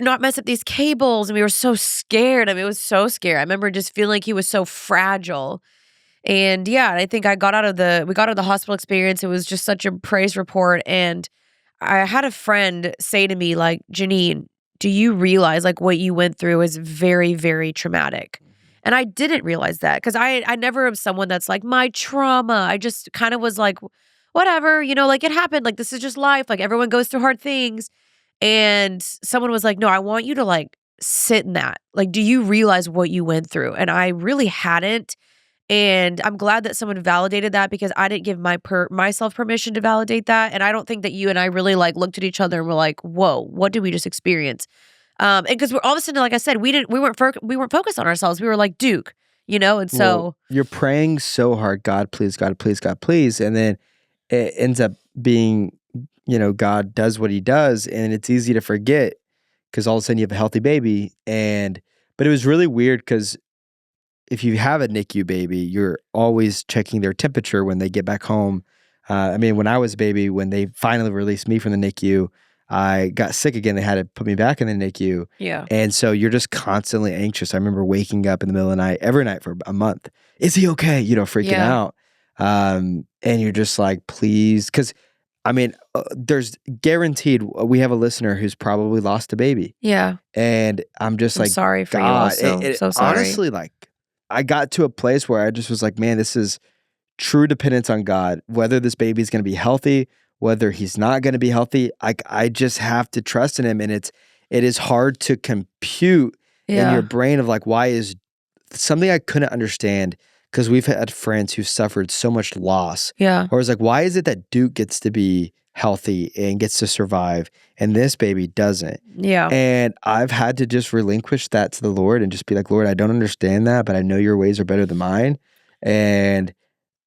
Speaker 2: not mess up these cables? And we were so scared. I mean, it was so scary. I remember just feeling like he was so fragile. And yeah, I think we got out of the hospital experience. It was just such a praise report. And I had a friend say to me, like, Janine, do you realize like what you went through is very, very traumatic? And I didn't realize that because I never am someone that's like, my trauma. I just kind of was like, whatever, like, it happened. Like, this is just life. Like, everyone goes through hard things. And someone was like, no, I want you to like sit in that. Like, do you realize what you went through? And I really hadn't. And I'm glad that someone validated that because I didn't give myself permission to validate that. And I don't think that you and I really like looked at each other and were like, whoa, what did we just experience? And because we're all of a sudden, like I said, we weren't focused on ourselves. We were like Duke, and so
Speaker 1: Well, you're praying so hard, God, please, God, please, God, please. And then it ends up being, God does what he does, and it's easy to forget because all of a sudden you have a healthy baby. But it was really weird because if you have a NICU baby, you're always checking their temperature when they get back home. When I was a baby, when they finally released me from the NICU, I got sick again. They had to put me back in the NICU.
Speaker 2: yeah.
Speaker 1: And so you're just constantly anxious. I remember waking up in the middle of the night, every night for a month. Is he okay? Freaking
Speaker 2: Yeah.
Speaker 1: out. And you're just like, please. Because, there's guaranteed, we have a listener who's probably lost a baby.
Speaker 2: Yeah.
Speaker 1: And I'm just
Speaker 2: I'm
Speaker 1: like,
Speaker 2: sorry for you
Speaker 1: God,
Speaker 2: also. So sorry.
Speaker 1: honestly, like, I got to a place where I just was like, man, this is true dependence on God. Whether this baby is going to be healthy, whether he's not going to be healthy, I just have to trust in him. And it is hard to compute in your brain of like, why is something I couldn't understand, because we've had friends who suffered so much loss.
Speaker 2: Yeah.
Speaker 1: Or it's like, why is it that Duke gets to be healthy and gets to survive and this baby doesn't?
Speaker 2: Yeah.
Speaker 1: And I've had to just relinquish that to the Lord and just be like, Lord, I don't understand that, but I know your ways are better than mine. And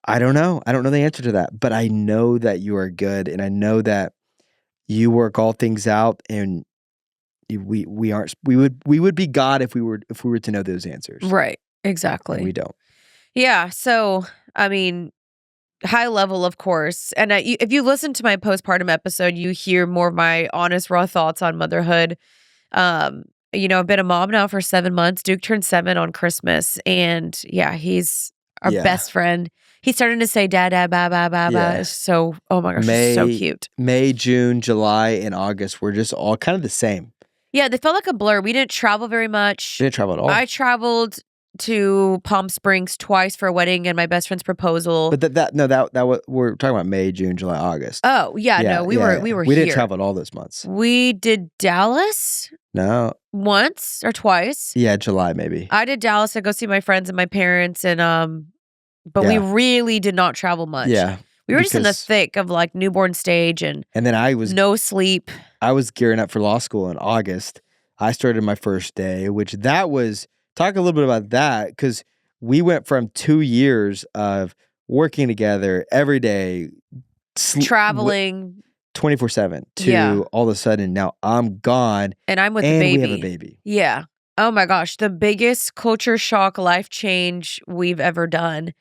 Speaker 1: I don't know. I don't know the answer to that, but I know that you are good, and I know that you work all things out, and we would be God if we were to know those answers.
Speaker 2: Right.
Speaker 1: And
Speaker 2: Exactly.
Speaker 1: we don't.
Speaker 2: Yeah. So, high level, of course. And if you listen to my postpartum episode, you hear more of my honest, raw thoughts on motherhood. I've been a mom now for 7 months. Duke turned 7 on Christmas. And yeah, he's our best friend. He's starting to say dad, dad, ba, ba, ba, ba. So, oh my gosh, it's so cute.
Speaker 1: May, June, July, and August were just all kind of the same.
Speaker 2: Yeah, they felt like a blur. We didn't travel very much.
Speaker 1: We didn't travel at all.
Speaker 2: I traveled to Palm Springs twice for a wedding and my best friend's proposal.
Speaker 1: But we're talking about May, June, July, August.
Speaker 2: Oh, yeah, no, we were
Speaker 1: We
Speaker 2: here.
Speaker 1: didn't travel at all those months.
Speaker 2: We did Dallas
Speaker 1: No.
Speaker 2: once or twice.
Speaker 1: Yeah, July maybe.
Speaker 2: I did Dallas to go see my friends and my parents, and but we really did not travel much.
Speaker 1: Yeah.
Speaker 2: We were just in the thick of like newborn stage and
Speaker 1: then I was
Speaker 2: no sleep.
Speaker 1: I was gearing up for law school in August. I started my first day, which that was, talk a little bit about that, because we went from 2 years of working together every day,
Speaker 2: traveling
Speaker 1: 24/7 to all of a sudden now I'm gone
Speaker 2: and I'm with
Speaker 1: and
Speaker 2: the baby.
Speaker 1: we have a baby.
Speaker 2: Yeah. Oh my gosh, the biggest culture shock, life change we've ever done.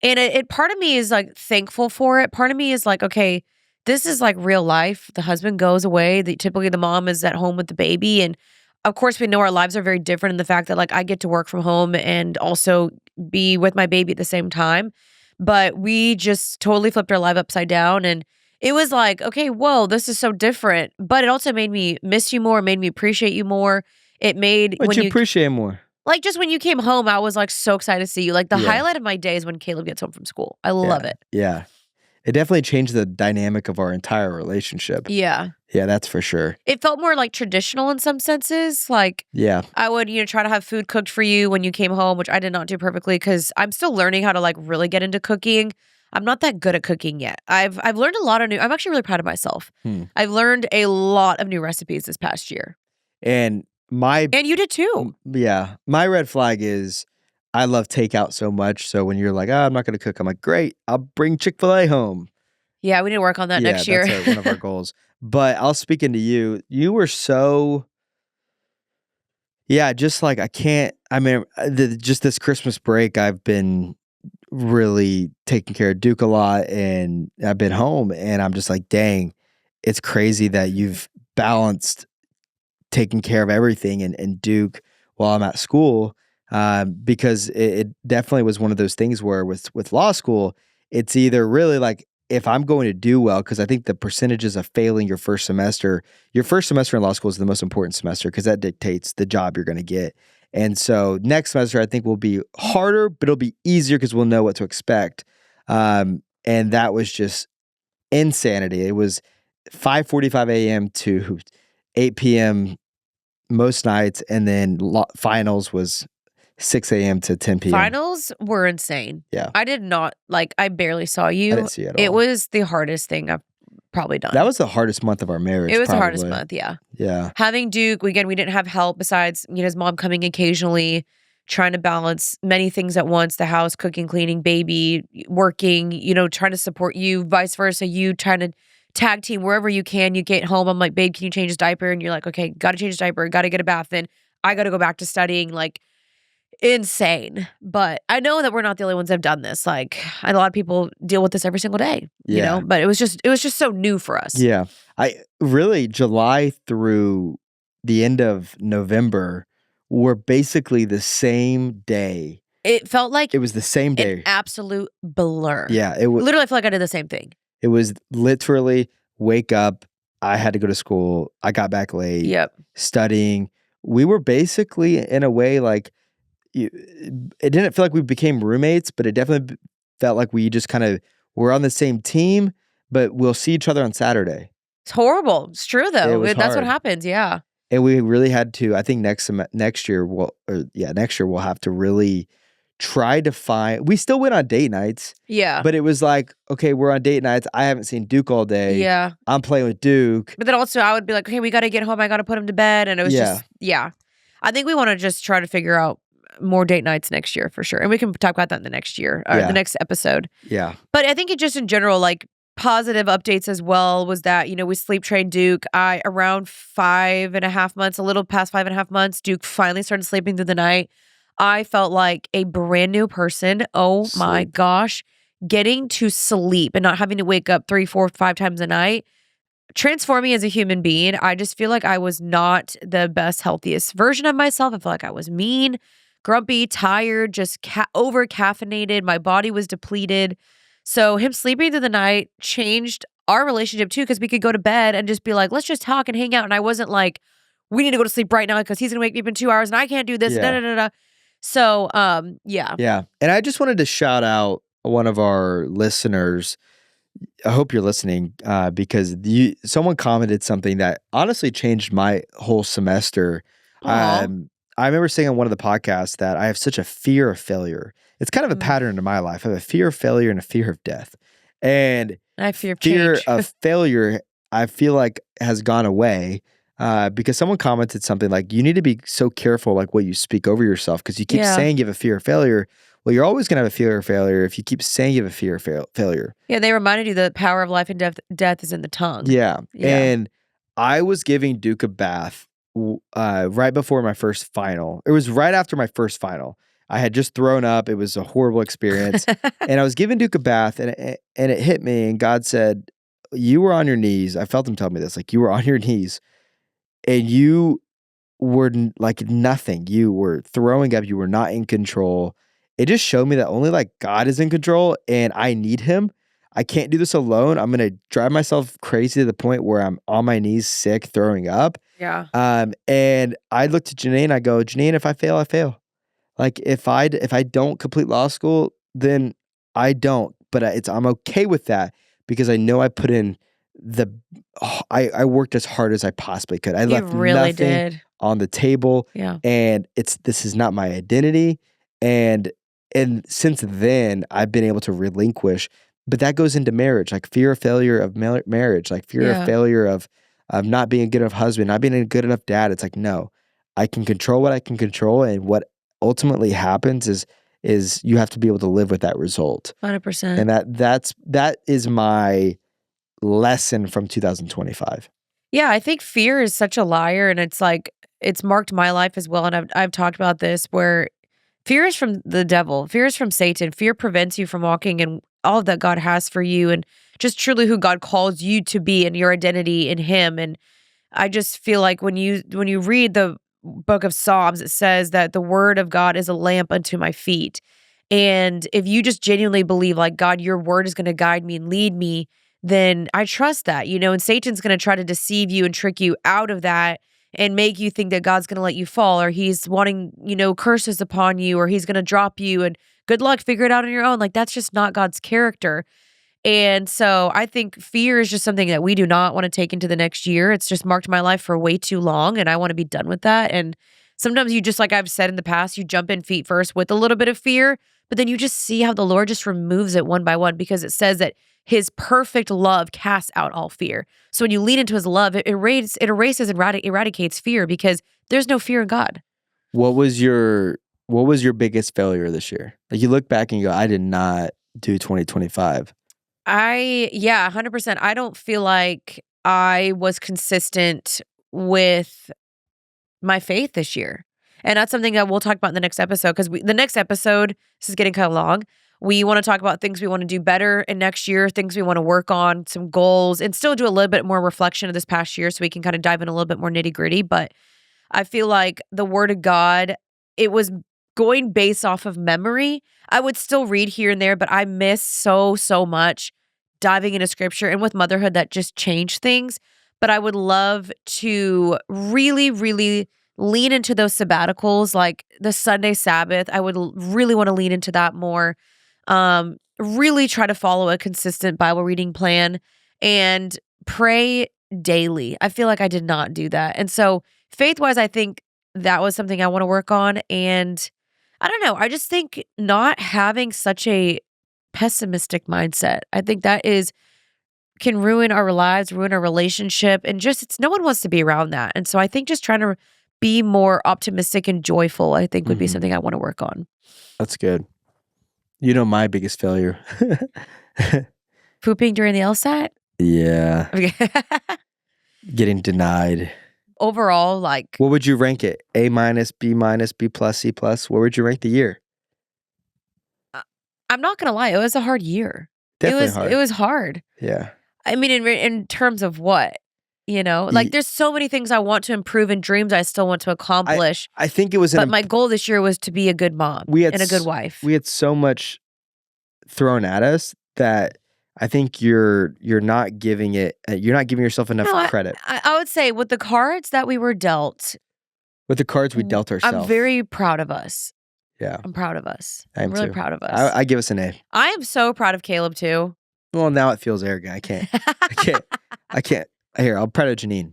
Speaker 2: And it part of me is like thankful for it. Part of me is like, okay, this is like real life. The husband goes away. Typically the mom is at home with the baby. And of course we know our lives are very different in the fact that like I get to work from home and also be with my baby at the same time. But we just totally flipped our life upside down. And it was like, okay, whoa, this is so different. But it also made me miss you more, made me appreciate you more. It made
Speaker 1: But
Speaker 2: when
Speaker 1: you
Speaker 2: you
Speaker 1: appreciate more.
Speaker 2: like just when you came home, I was like so excited to see you. Like the
Speaker 1: Yeah.
Speaker 2: highlight of my day is when Kaleb gets home from school. I love
Speaker 1: Yeah.
Speaker 2: it.
Speaker 1: Yeah. It definitely changed the dynamic of our entire relationship.
Speaker 2: Yeah.
Speaker 1: Yeah, that's for sure.
Speaker 2: It felt more like traditional in some senses. Like
Speaker 1: Yeah.
Speaker 2: I would, try to have food cooked for you when you came home, which I did not do perfectly because I'm still learning how to like really get into cooking. I'm not that good at cooking yet. I've learned a lot of new. I'm actually really proud of myself.
Speaker 1: Hmm.
Speaker 2: I've learned a lot of new recipes this past year,
Speaker 1: And my
Speaker 2: and you did too.
Speaker 1: yeah, my red flag is I love takeout so much. So when you're like, "Oh, I'm not gonna cook," I'm like, "Great, I'll bring Chick-fil-A home."
Speaker 2: Yeah, we need to work on that
Speaker 1: Yeah,
Speaker 2: next year.
Speaker 1: that's one of our goals. But I'll speak into you. You were so yeah, just like I can't. I mean, just this Christmas break, I've been really taking care of Duke a lot, and I've been home, and I'm just like, dang, it's crazy that you've balanced taking care of everything and Duke while I'm at school, because it definitely was one of those things where with law school, it's either really like if I'm going to do well, because I think the percentages of failing your first semester in law school is the most important semester because that dictates the job you're going to get. And so next semester I think will be harder, but it'll be easier because we'll know what to expect. And that was just insanity. It was 5:45 a.m. to 8 p.m. most nights, and then finals was 6 a.m. to 10 p.m.
Speaker 2: Finals were insane.
Speaker 1: Yeah.
Speaker 2: I did not I barely saw
Speaker 1: I
Speaker 2: you.
Speaker 1: didn't see it at
Speaker 2: It
Speaker 1: all.
Speaker 2: was the hardest thing I've probably done.
Speaker 1: That was the hardest month of our marriage.
Speaker 2: It was the hardest
Speaker 1: probably.
Speaker 2: month, yeah.
Speaker 1: Yeah.
Speaker 2: Having Duke, we didn't have help besides, his mom coming occasionally, trying to balance many things at once, the house, cooking, cleaning, baby, working, trying to support you, vice versa, you trying to tag team wherever you can. You get home, I'm like, babe, can you change his diaper? And you're like, okay, gotta change his diaper, gotta get a bath in. I gotta go back to studying, like insane. But I know that we're not the only ones that have done this. Like a lot of people deal with this every single day,
Speaker 1: Yeah.
Speaker 2: but it was just so new for us.
Speaker 1: Yeah. I really July through the end of November were basically the same day.
Speaker 2: It felt like
Speaker 1: It was the same day.
Speaker 2: an absolute blur.
Speaker 1: Yeah. It was
Speaker 2: Literally, I feel like I did the same thing.
Speaker 1: It was literally wake up. I had to go to school. I got back late.
Speaker 2: Yep.
Speaker 1: Studying. We were basically in a way like it didn't feel like we became roommates, but it definitely felt like we just kind of were on the same team, but we'll see each other on Saturday.
Speaker 2: It's horrible. It's true though.
Speaker 1: was
Speaker 2: That's what
Speaker 1: hard.
Speaker 2: happens. Yeah.
Speaker 1: And we really had to, I think next year we'll have to really try to find, we still went on date nights.
Speaker 2: Yeah.
Speaker 1: But it was like, okay, we're on date nights. I haven't seen Duke all day.
Speaker 2: Yeah.
Speaker 1: I'm playing with Duke.
Speaker 2: But then also I would be like, okay, we got to get home. I got to put him to bed. And it was just, yeah. I think we want to just try to figure out more date nights next year for sure. And we can talk about that in the next year or the next episode.
Speaker 1: Yeah.
Speaker 2: But I think it just in general, like positive updates as well was that, we sleep trained Duke. Around 5.5 months, a little past 5.5 months, Duke finally started sleeping through the night. I felt like a brand new person. Oh my gosh. Getting to sleep and not having to wake up 3, 4, 5 times a night transformed me as a human being. I just feel like I was not the best, healthiest version of myself. I feel like I was mean, grumpy, tired, just over caffeinated. My body was depleted. So him sleeping through the night changed our relationship too, because we could go to bed and just be like, let's just talk and hang out. And I wasn't like, we need to go to sleep right now because he's going to wake me up in 2 hours and I can't do this.
Speaker 1: Yeah.
Speaker 2: Da, da, da, da. So, yeah.
Speaker 1: Yeah. And I just wanted to shout out one of our listeners. I hope you're listening because someone commented something that honestly changed my whole semester. I remember saying on one of the podcasts that I have such a fear of failure. It's kind of a pattern in my life. I have a fear of failure and a fear of death. And
Speaker 2: I have fear of
Speaker 1: fear
Speaker 2: change.
Speaker 1: of failure, I feel like has gone away because someone commented something like, you need to be so careful like what you speak over yourself because you keep saying you have a fear of failure. Well, you're always going to have a fear of failure if you keep saying you have a fear of failure.
Speaker 2: Yeah, they reminded you the power of life and death is in the tongue.
Speaker 1: Yeah. And I was giving Duke a bath right before my first final. It was right after my first final. I had just thrown up. It was a horrible experience. And I was giving Duke a bath and it hit me and God said, you were on your knees. I felt him tell me this, like you were on your knees and you were like nothing. You were throwing up. You were not in control. It just showed me that only like God is in control and I need him. I can't do this alone. I'm going to drive myself crazy to the point where I'm on my knees, sick, throwing up.
Speaker 2: Yeah.
Speaker 1: And I looked at Janine, I go, Janine, if I fail, I fail. Like if I don't complete law school, then I don't. But I'm okay with that because I know I put in I worked as hard as I possibly could. I left
Speaker 2: really
Speaker 1: nothing
Speaker 2: did.
Speaker 1: on the table.
Speaker 2: Yeah.
Speaker 1: And this is not my identity. And since then, I've been able to relinquish. But that goes into marriage, like fear of failure of marriage, like fear of failure of not being a good enough husband, not being a good enough dad. It's like, no, I can control what I can control, and what ultimately happens is you have to be able to live with that result.
Speaker 2: 100%.
Speaker 1: And that is my lesson from 2025.
Speaker 2: Yeah, I think fear is such a liar, and it's like it's marked my life as well. And I've talked about this where fear is from the devil, fear is from Satan. Fear prevents you from walking in all that God has for you, and just truly who God calls you to be, and your identity in Him. And I just feel like when you read the book of Psalms, it says that the word of God is a lamp unto my feet. And if you just genuinely believe like, God, your word is going to guide me and lead me, then I trust that, and Satan's going to try to deceive you and trick you out of that and make you think that God's going to let you fall, or he's wanting, curses upon you, or he's going to drop you and good luck, figure it out on your own. Like that's just not God's character. And so I think fear is just something that we do not want to take into the next year. It's just marked my life for way too long, and I want to be done with that. And sometimes you just, like I've said in the past, you jump in feet first with a little bit of fear, but then you just see how the Lord just removes it one by one, because it says that His perfect love casts out all fear. So when you lean into His love, it erases and eradicates fear, because there's no fear in God.
Speaker 1: What was your biggest failure this year? Like you look back and you go, I did not do 2025.
Speaker 2: 100%. I don't feel like I was consistent with my faith this year. And that's something that we'll talk about in the next episode, because the next episode, this is getting kind of long. We want to talk about things we want to do better in next year, things we want to work on, some goals, and still do a little bit more reflection of this past year so we can kind of dive in a little bit more nitty gritty. But I feel like the Word of God, it was going based off of memory. I would still read here and there, but I miss so much diving into scripture, and with motherhood that just changed things. But I would love to really, really lean into those sabbaticals, like the Sunday Sabbath. I would really want to lean into that more. Really try to follow a consistent Bible reading plan and pray daily. I feel like I did not do that. And so faith-wise, I think that was something I want to work on. And I don't know, I just think not having such a pessimistic mindset, I think that can ruin our lives, ruin our relationship, and just no one wants to be around that. And so I think just trying to be more optimistic and joyful, I think would be something I want to work on.
Speaker 1: That's good. My biggest failure.
Speaker 2: Pooping during the LSAT?
Speaker 1: Yeah.
Speaker 2: Okay.
Speaker 1: Getting denied.
Speaker 2: Overall, like,
Speaker 1: what would you rank it? A-, B-, B+, C+? Where would you rank the year?
Speaker 2: I'm not gonna lie, it was a hard year.
Speaker 1: Definitely hard.
Speaker 2: It was hard.
Speaker 1: Yeah.
Speaker 2: I mean, in terms of what? Like there's so many things I want to improve and dreams I still want to accomplish.
Speaker 1: I think it was,
Speaker 2: but my goal this year was to be a good mom and a good wife.
Speaker 1: We had so much thrown at us that I think you're not giving yourself enough credit.
Speaker 2: I would say with the cards that we were dealt.
Speaker 1: With the cards we dealt ourselves.
Speaker 2: I'm very proud of us.
Speaker 1: Yeah.
Speaker 2: I'm proud of us.
Speaker 1: I'm
Speaker 2: really
Speaker 1: too.
Speaker 2: proud of us.
Speaker 1: I give us an A.
Speaker 2: I am so proud of Kaleb too.
Speaker 1: Well, now it feels arrogant. I can't. Here, I'm proud of Janine.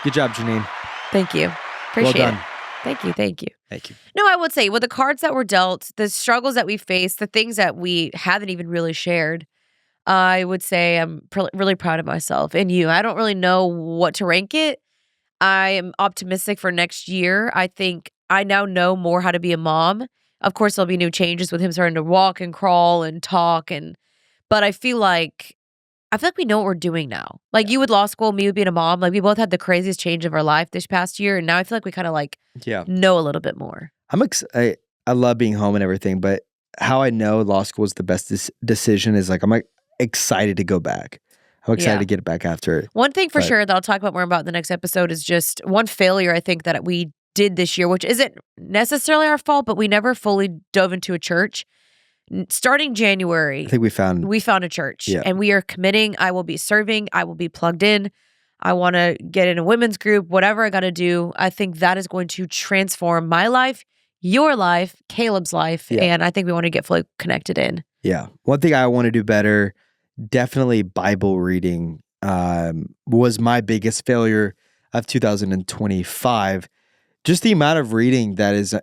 Speaker 1: Good job, Janine.
Speaker 2: Thank you. Appreciate
Speaker 1: well done.
Speaker 2: it. Thank you. Thank you.
Speaker 1: Thank you.
Speaker 2: No, I would say with the cards that were dealt, the struggles that we faced, the things that we haven't even really shared, I would say I'm really proud of myself and you. I don't really know what to rank it. I am optimistic for next year. I think I now know more how to be a mom. Of course, there'll be new changes with him starting to walk and crawl and talk, but I feel like we know what we're doing now. Like you with law school, me with being a mom, like we both had the craziest change of our life this past year. And now I feel like we kind of know a little bit more.
Speaker 1: I love being home and everything, but how I know law school was the best decision is like, I'm like excited to go back. I'm excited to get back after it.
Speaker 2: One thing for sure that I'll talk about more about in the next episode is just one failure I think that we did this year, which isn't necessarily our fault, but we never fully dove into a church. starting January,
Speaker 1: I think we found
Speaker 2: a church,
Speaker 1: Yeah.
Speaker 2: and we are committing. I will be serving. I will be plugged in. I want to get in a women's group, whatever I got to do. I think that is going to transform my life, your life, Kaleb's life.
Speaker 1: Yeah.
Speaker 2: And I think we want to get fully connected in.
Speaker 1: Yeah. One thing I want to do better, definitely Bible reading, was my biggest failure of 2025. Just the amount of reading that is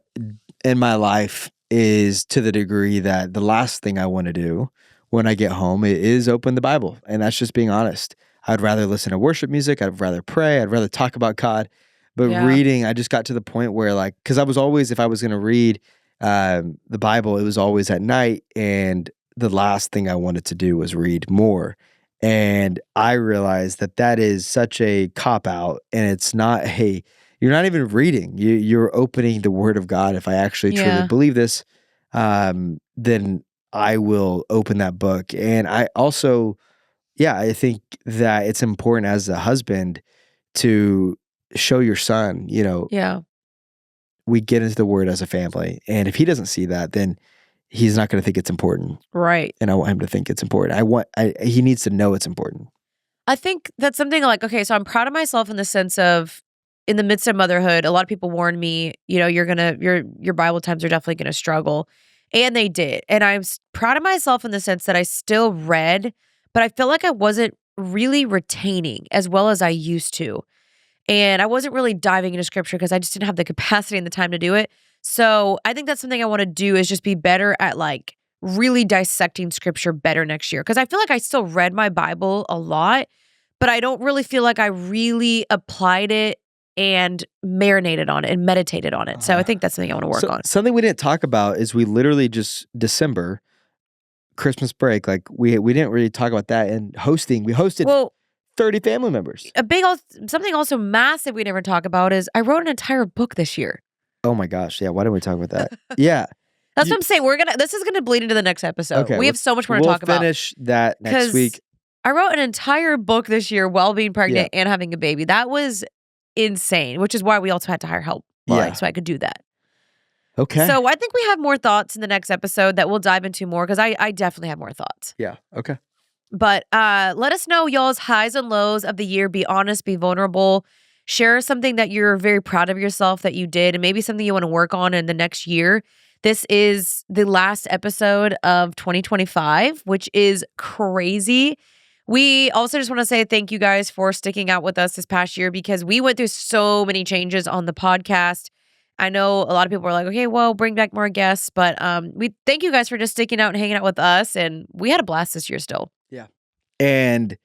Speaker 1: in my life is to the degree that the last thing I want to do when I get home is open the Bible. And that's just being honest. I'd rather listen to worship music. I'd rather pray. I'd rather talk about God. But reading, I just got to the point where because I was always, if I was going to read the Bible, it was always at night. And the last thing I wanted to do was read more. And I realized that is such a cop-out. And it's not, hey, you're not even reading. You're opening the Word of God. If I actually truly believe this, then I will open that book. And I also... I think that it's important as a husband to show your son, we get into the Word as a family. And if he doesn't see that, then he's not going to think it's important.
Speaker 2: Right.
Speaker 1: And I want him to think it's important. He needs to know it's important.
Speaker 2: I think that's something okay, so I'm proud of myself in the sense of, in the midst of motherhood, a lot of people warned me, your Bible times are definitely going to struggle. And they did. And I'm proud of myself in the sense that I still read, but I feel like I wasn't really retaining as well as I used to. And I wasn't really diving into scripture because I just didn't have the capacity and the time to do it. So I think that's something I want to do, is just be better at really dissecting scripture better next year. Because I feel like I still read my Bible a lot, but I don't really feel like I really applied it and marinated on it and meditated on it. So I think that's something I want to work on.
Speaker 1: Something we didn't talk about is we literally just December, Christmas break, we didn't really talk about that. And hosting, we hosted 30 family members.
Speaker 2: Something also massive we never talk about is I wrote an entire book this year.
Speaker 1: Oh my gosh. Yeah. Why didn't we talk about that? Yeah.
Speaker 2: That's what I'm saying. This is gonna bleed into the next episode.
Speaker 1: Okay,
Speaker 2: we have so much more to talk about.
Speaker 1: We'll finish that next week.
Speaker 2: I wrote an entire book this year while being pregnant and having a baby. That was insane, which is why we also had to hire help so I could do that.
Speaker 1: Okay.
Speaker 2: So I think we have more thoughts in the next episode that we'll dive into more, because I definitely have more thoughts.
Speaker 1: Yeah. Okay.
Speaker 2: But let us know y'all's highs and lows of the year. Be honest, be vulnerable. Share something that you're very proud of yourself that you did, and maybe something you want to work on in the next year. This is the last episode of 2025, which is crazy. We also just want to say thank you guys for sticking out with us this past year, because we went through so many changes on the podcast. I know a lot of people were like, okay, well, bring back more guests. But we thank you guys for just sticking out and hanging out with us. And we had a blast this year still.
Speaker 1: Yeah. And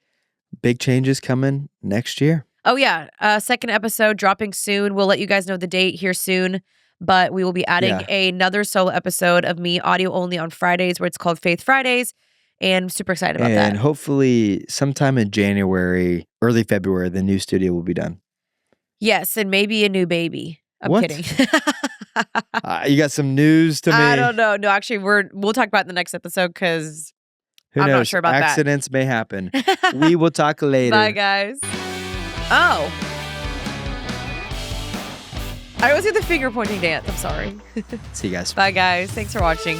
Speaker 1: big changes coming next year.
Speaker 2: Oh, yeah. Second episode dropping soon. We'll let you guys know the date here soon. But we will be adding another solo episode of me, audio only, on Fridays, where it's called Faith Fridays. And I'm super excited about that.
Speaker 1: And hopefully sometime in January, early February, the new studio will be done.
Speaker 2: Yes, and maybe a new baby. I'm kidding.
Speaker 1: You got some news to me?
Speaker 2: I don't know. No, actually, we'll talk about it in the next episode, because I'm not sure about
Speaker 1: Accidents may happen. We will talk later.
Speaker 2: Bye, guys. Oh. I always do the finger pointing dance. I'm sorry.
Speaker 1: See you guys.
Speaker 2: Bye, guys. Thanks for watching.